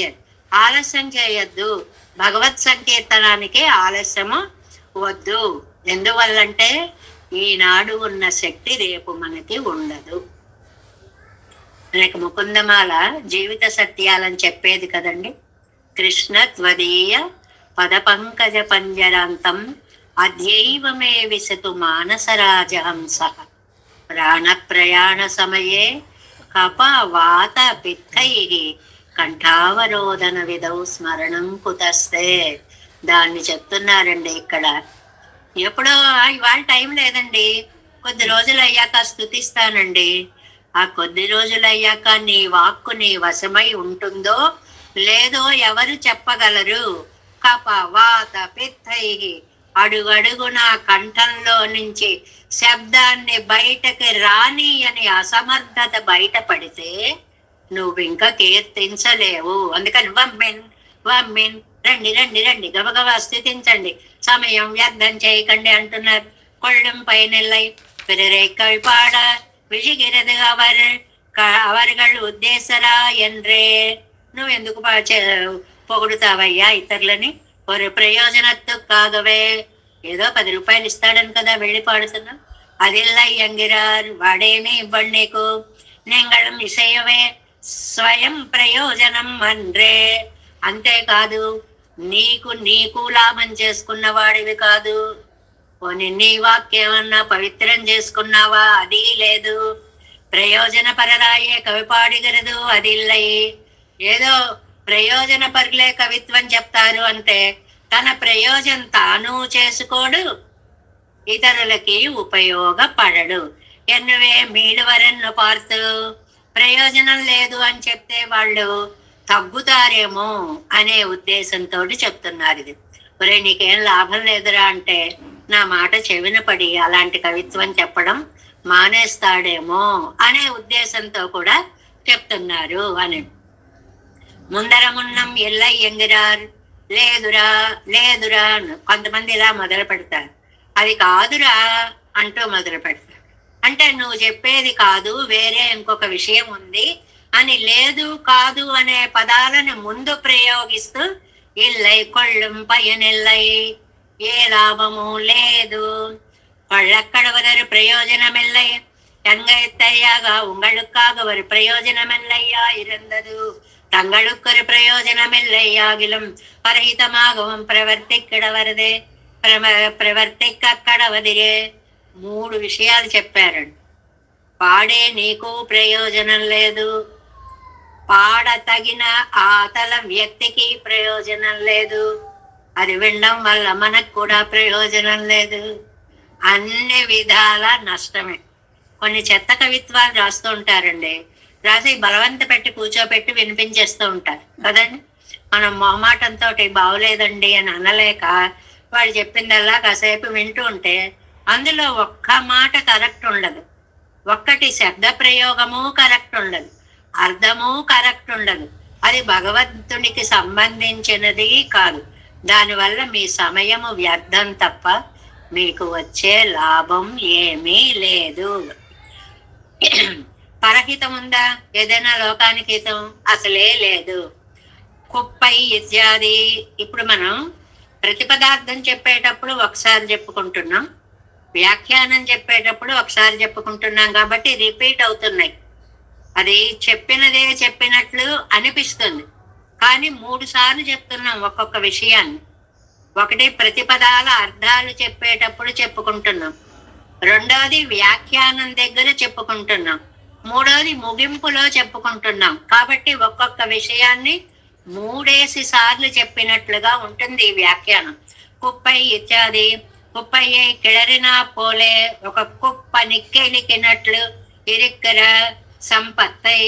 ఆలస్యం చేయొద్దు. భగవత్ సంకీర్తనానికి ఆలస్యము వద్దు. ఎందువల్లంటే ఈనాడు ఉన్న శక్తి రేపు మనకి ఉండదు. మనకి ముకుందమాల జీవిత సత్యాలని చెప్పేది కదండి. కృష్ణ త్వదీయ పద పంకజ పంజరాంతం అద్యైవమే విశతు మానసరాజహంస ప్రాణ ప్రయాణ సమయే కప వాత పిత్తై కంఠావరోధన విధౌ స్మరణం కుతస్తే. దాన్ని చెప్తున్నారండి ఇక్కడ. ఎప్పుడో ఇవాళ టైం లేదండి, కొద్ది రోజులు అయ్యాక స్తుతిస్తానండి. ఆ కొద్ది రోజులు అయ్యాక నీ వాక్కు నీ వశమై ఉంటుందో లేదో ఎవరు చెప్పగలరు. కప వాత పిత్తై, అడుగడుగున కంఠంలో నుంచి శబ్దాన్ని బయటకి రాని అని అసమర్థత బయటపడితే నువ్వు ఇంకా కీర్తించలేవు. అందుకని వమ్మెన్ వమ్మెన్, రండి రండి రండి, గబగబా స్థితించండి, సమయం వ్యర్థం చేయకండి అంటున్నారు. కొళ్ళం పైనెల్లై பிறரை கழ்பாட విజిగిరదు అవர்கள் ఉద్దేశరా ఎండ్రే. నువ్వెందుకు పొగుడుతావయ్యా ఇతరులని? ஒரு ప్రయోజనత్తుకాగవే. ఏదో 10 రూపాయలు ఇస్తాడని కదా వెళ్ళి పాడుతున్నా. అదిల్లా ఎంగిరారు, వాడేమీ ఇవ్వండి నీకు. నింగళం ఇసయవే స్వయం ప్రయోజనం అండ్రే. అంతేకాదు నీకు నీకు లాభం చేసుకున్న వాడివి కాదు. పోనీ నీ వాక్యేమన్నా పవిత్రం చేసుకున్నావా? అది లేదు. ప్రయోజన పరరాయే కవి పాడిగరదు అదిల్లై. ఏదో ప్రయోజన పరులే కవిత్వం చెప్తారు అంటే తన ప్రయోజనం తాను చేసుకోడు, ఇతరులకి ఉపయోగపడడు. ఎన్నువే మీడువరెన్ను పార్తు. ప్రయోజనం లేదు అని చెప్తే వాళ్ళు తగ్గుతారేమో అనే ఉద్దేశంతో చెప్తున్నారు. ఇది ఒరే నీకేం లాభం లేదురా అంటే నా మాట చెవిన పడి అలాంటి కవిత్వం చెప్పడం మానేస్తాడేమో అనే ఉద్దేశంతో కూడా చెప్తున్నారు అని. ముందరమున్నం ఎల్ల ఎంగిరార్, లేదురా లేదురా. కొంతమంది ఇలా మొదలు పెడతారు, అది కాదురా అంటూ మొదలు పెడతారు. అంటే నువ్వు చెప్పేది కాదు, వేరే ఇంకొక విషయం ఉంది అని లేదు కాదు అనే పదాలను ముందు ప్రయోగిస్తూ ఇల్లై కొళ్ళం పయనెల్లై, ఏ లాభము లేదు. கொள்ளக்கடவதொரு பிரயோஜனமில்லை, எங்கைத்தையாக உங்களுக்காக ஒரு பிரயோஜனமில்லையா இருந்தது. தங்களுக்கொரு பிரயோஜனமில்லையாகிலும் பரஹிதமாகவும் ప్రవర్తిక్కడవరదే ప్రవర్తిక్క కడవదిరే. 3 విషయాలు చెప్పారండి. పాడే నీకు ప్రయోజనం లేదు, పాడ తగిన ఆతల వ్యక్తికి ప్రయోజనం లేదు, అది వినడం వల్ల మనకు కూడా ప్రయోజనం లేదు. అన్ని విధాల నష్టమే. కొన్ని చెత్త కవిత్వాలు రాస్తూ ఉంటారండి. రాసి బలవంత పెట్టి కూర్చోబెట్టి వినిపించేస్తూ ఉంటారు కదండి. మనం మొహమాటంతో బాగోలేదండి అని అనలేక వాడు చెప్పిందల్లా కాసేపు వింటూ ఉంటే అందులో ఒక్క మాట కరెక్ట్ ఉండదు, ఒక్కటి శబ్ద ప్రయోగము కరెక్ట్ ఉండదు, అర్థము కరెక్ట్ ఉండదు. అది భగవంతునికి సంబంధించినది కాదు. దానివల్ల మీ సమయము వ్యర్థం తప్ప మీకు వచ్చే లాభం ఏమీ లేదు. పరహితం ఉందా? ఏదైనా లోకానికి హితం అసలే లేదు. కుప్పై ఇత్యాది ఇప్పుడు మనం ప్రతిపదార్థం చెప్పేటప్పుడు ఒకసారి చెప్పుకుంటున్నాం, వ్యాఖ్యానం చెప్పేటప్పుడు ఒకసారి చెప్పుకుంటున్నాం కాబట్టి రిపీట్ అవుతున్నాయి. అది చెప్పినదే చెప్పినట్లు అనిపిస్తుంది, కానీ 3 సార్లు చెప్తున్నాం ఒక్కొక్క విషయాన్ని. ఒకటి ప్రతిపదాల అర్థాలు చెప్పేటప్పుడు చెప్పుకుంటున్నాం, రెండోది వ్యాఖ్యానం దగ్గర చెప్పుకుంటున్నాం, మూడోది ముగింపులో చెప్పుకుంటున్నాం. కాబట్టి ఒక్కొక్క విషయాన్ని 3 సార్లు చెప్పినట్లుగా ఉంటుంది ఈ వ్యాఖ్యానం. కుప్పై ఇత్యాది కుప్పయ్యే కిళరినా పోలే ఒక కుప్పని కెలికినట్లు ఇరిక్కర సంపత్తై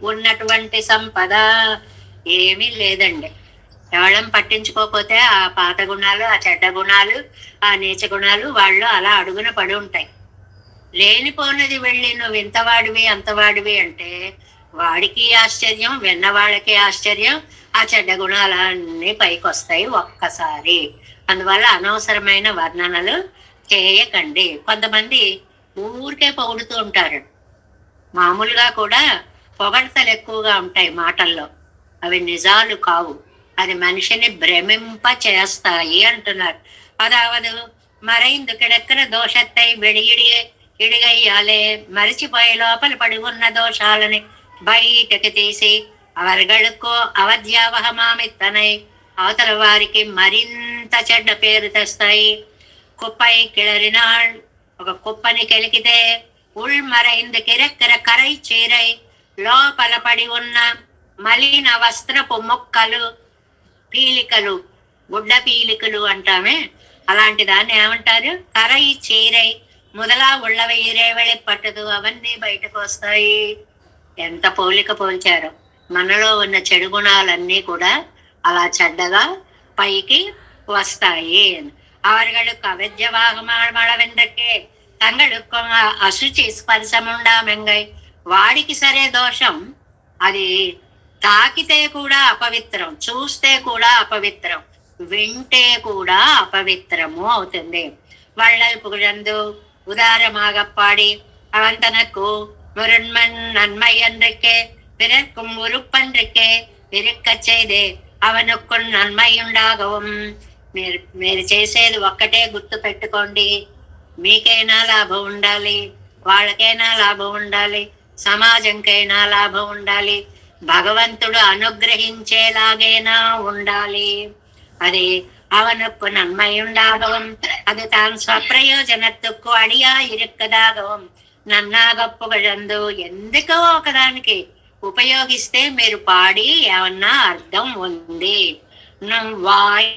ఉన్నటువంటి సంపద ఏమీ లేదండి. ఎవడం పట్టించుకోకపోతే ఆ పాత గుణాలు, ఆ చెడ్డ గుణాలు, ఆ నీచ గుణాలు వాళ్ళు అలా అడుగున పడి ఉంటాయి. లేనిపోన్నది వెళ్ళి నువ్వు ఇంతవాడివి అంతవాడివి అంటే వాడికి ఆశ్చర్యం, విన్నవాళ్ళకి ఆశ్చర్యం, ఆ చెడ్డ గుణాలన్నీ పైకి వస్తాయి ఒక్కసారి. అందువల్ల అనవసరమైన వర్ణనలు చేయకండి. కొంతమంది ఊరికే పొగుడుతూ ఉంటారు, మామూలుగా కూడా పొగడతలు ఎక్కువగా ఉంటాయి మాటల్లో, అవి నిజాలు కావు, అది మనిషిని భ్రమింప చేస్తాయి అంటున్నారు. అదావదు మరైందు కిడెక్కర దోషత్తై ఇడిగయ్యాలే మరిచిపోయే లోపల పడి ఉన్న దోషాలని బయటకి తీసి అవర్గడుకో అవధ్యావహమామిత్తనై అవతల వారికి మరింత చెడ్డ పేరు తెస్తాయి. కుప్పై కిళరినాళ్ ఒక కుప్పని కెలికితే ఉల్మరైందు కిరెక్కర కరై చీరై లోపల పడి ఉన్న మలిన వస్త్రపు ముక్కలు, పీలికలు, గుడ్డ పీలికలు అంటామే, అలాంటి దాన్ని ఏమంటారు? కరై చీరై మొదలా ఉళ్ళవ ఇరేవళి పట్టదు, అవన్నీ బయటకు వస్తాయి. ఎంత పోలిక పోల్చారు. మనలో ఉన్న చెడు గుణాలన్నీ కూడా అలా చెడ్డగా పైకి వస్తాయి. அவர்களுக்கு అవధ్యవాహమాళవెందకే తంగళుకు అశుచి స్పర్శముండామెంగై వాడికి సరే దోషం, అది తాకితే కూడా అపవిత్రం, చూస్తే కూడా అపవిత్రం, వింటే కూడా అపవిత్రము అవుతుంది. వళ్ళల్ పుగందు உதாரமாகப்பாடி அவன் தனக்கு முருண்மன் நன்மை என்றிக்கே பிறர்க்கும் உறுப்பன்றிக்கே இருக்கச் செய்தே అవనుకు నన్మయుండాగవం. మీరు చేసేది ఒక్కటే గుర్తు పెట్టుకోండి, మీకైనా లాభం ఉండాలి, వాళ్ళకైనా లాభం ఉండాలి, సమాజంకైనా లాభం ఉండాలి, భగవంతుడు అనుగ్రహించేలాగైనా ఉండాలి. అది அவனுக்கு நன்மையுண்டாகவும் அது தான் స్వప్రయోజనத்துக்கு అడియా ఇరుక్కదాగవం. నన్నాగ పుగழந்து ఎందుకో ఒకదానికి ఉపయోగిస్తే మీరు పాడి ఏమన్నా అర్థం ఉంది. வாய்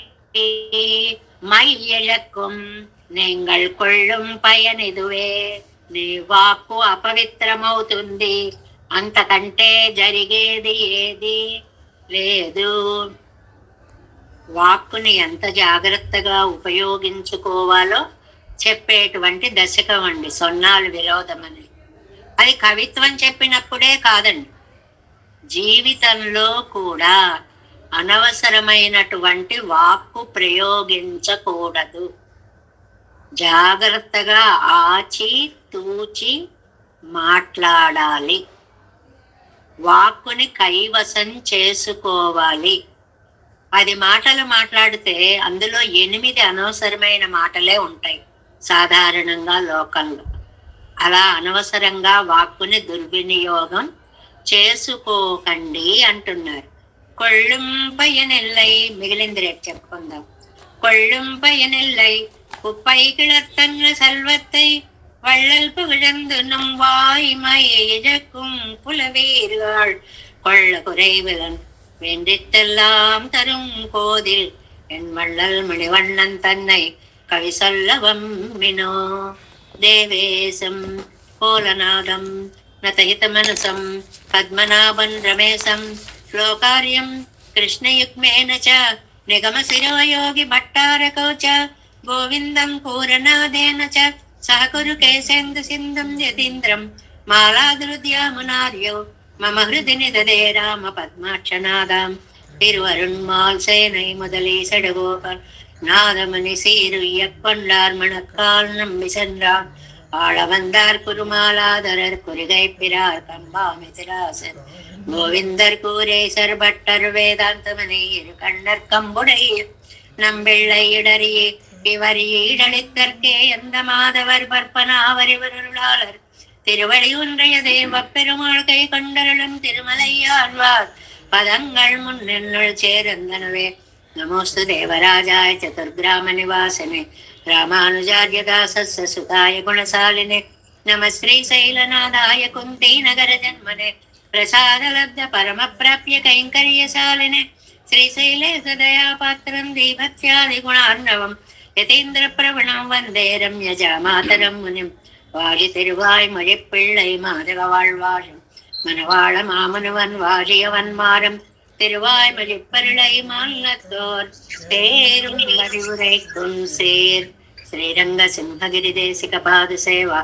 மை இழக்கும் நீங்கள் கொள்ளும் பயன் ఇదువే. నీ వాక్కు అపవిత్రమవుతుంది, అంతకంటే జరిగేది ఏది లేదు. వాక్కుని ఎంత జాగ్రత్తగా ఉపయోగించుకోవాలో చెప్పేటువంటి దశకం అండి సొన్నాలు విరోధమని. అది కవిత్వం చెప్పినప్పుడే కాదండి, జీవితంలో కూడా అనవసరమైనటువంటి వాక్కు ప్రయోగించకూడదు. జాగ్రత్తగా ఆచి తూచి మాట్లాడాలి, వాక్కుని కైవసం చేసుకోవాలి. 10 మాటలు మాట్లాడితే అందులో 8 అనవసరమైన మాటలే ఉంటాయి సాధారణంగా లోకంలో. అలా అనవసరంగా వాక్కుని దుర్వినియోగం చేసుకోకండి అంటున్నారు. కొళ్ళుంపయనెల్లై మిగిలింది రేపు చెప్పుకుందాం. కొళ్ళుంపయనెల్లై కుప్పై కిళర్తన్న సల్వత్తై வள்ளல் புகழந்து நம் வாய்மையக்கும் புலவேர்கள் கொள்ள குறைவிலன் வேண்டித்தெல்லாம் தரும் கோதில் என் வள்ளல் மணிவண்ணன் தன்னை கவி சொல்ல வம்மினோ. தேவேசம் கோலநாதம் నతహితమనసం పద్మనాభం రమేశం శ్లోకార్యం కృష్ణయుగ్మేన చ నిగమశిరోయోగి భట్టారకౌ చ గోవిందం పూరనాదేన చ సహకురు కేశేందు సింధుం యతీంద్రం మాలాదృద్యామునార్యౌ మమ హృది నిదదే రామ పద్మాక్షనాదాం திருவருண்மால் சேனை முதலே சடகோபர் நாதமணி சீருய்ய கொண்டார் மணக்கால் நம்பி சென்றார் ஆள வந்தார் குருமாலாதரர் குறிகை பிறார் கம்பாமிதிராசர் கோவிந்தர் கூரேசர் பட்டர் வேதாந்தமனை இரு கண்ணர் கம்புடைய நம்பிள்ளை இடறியே இவர் ஈடளித்தற்கே எந்த மாதவர் பற்பனாவரிவருளாளர் திருவடி ஒன்றைய தேவ பெருமாள் கை கொண்டருளும் திருமலையாழ்வார் பதங்கள் முன்னின்னுள் சேர்ந்தனவே. நமோஸ்து தேவராஜாய சதுர்கிராம நிவாசனே ராமானுஜார்ய தாசஸ்ய சுதாய குணசாலினே நம ஸ்ரீ சைலநாதாய குந்தி நகர ஜன்மனே பிரசாதலப்த பரம பிராப்ய கைங்கரியசாலினே ஸ்ரீசைலே சதயா பாத்திரம் தீபத்யாதி குணார்ணவம் யதீந்திர பிரவணம் வந்தே ரம்யஜா மாதரம் முனிம் வாழி திருவாய் மொழிப்பிள்ளை மாதவ வாழ்வாழும் மனவாள மாமனுவன் வாழியவன் மாறம் திருவாய்மொழி பருளை மால்லத்தோர் தேரும் அறிவுரைக்கும் சேர் ஸ்ரீரங்க சிம்ஹகிரி தேசிக பாத சேவா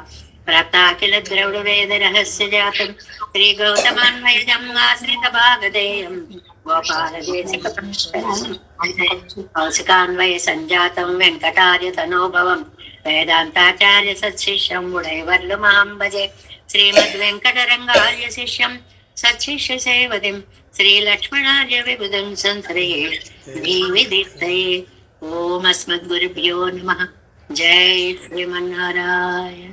பிராப்தாகில திரவிட வேத ரகசிய ஜாతం శ్రీ గౌతమాన్వయజం ఆశ్రిత భాగధేయం గోపాల దేశిక కౌశికాన్వయ సంజాతం వెంకటార్య తనోభవం వేదాంతాచార్య సత్శిష్యం ఉడైవర్లు మాం భజే శ్రీమద్వెంకటరంగార్య శిష్యం సత్శిష్య సేవతిం శ్రీలక్ష్మణార్య విబుధం సంశ్రయే విదిత్తయే. ఓం అస్మద్గురుభ్యో నమః. జై శ్రీమన్నారాయణ.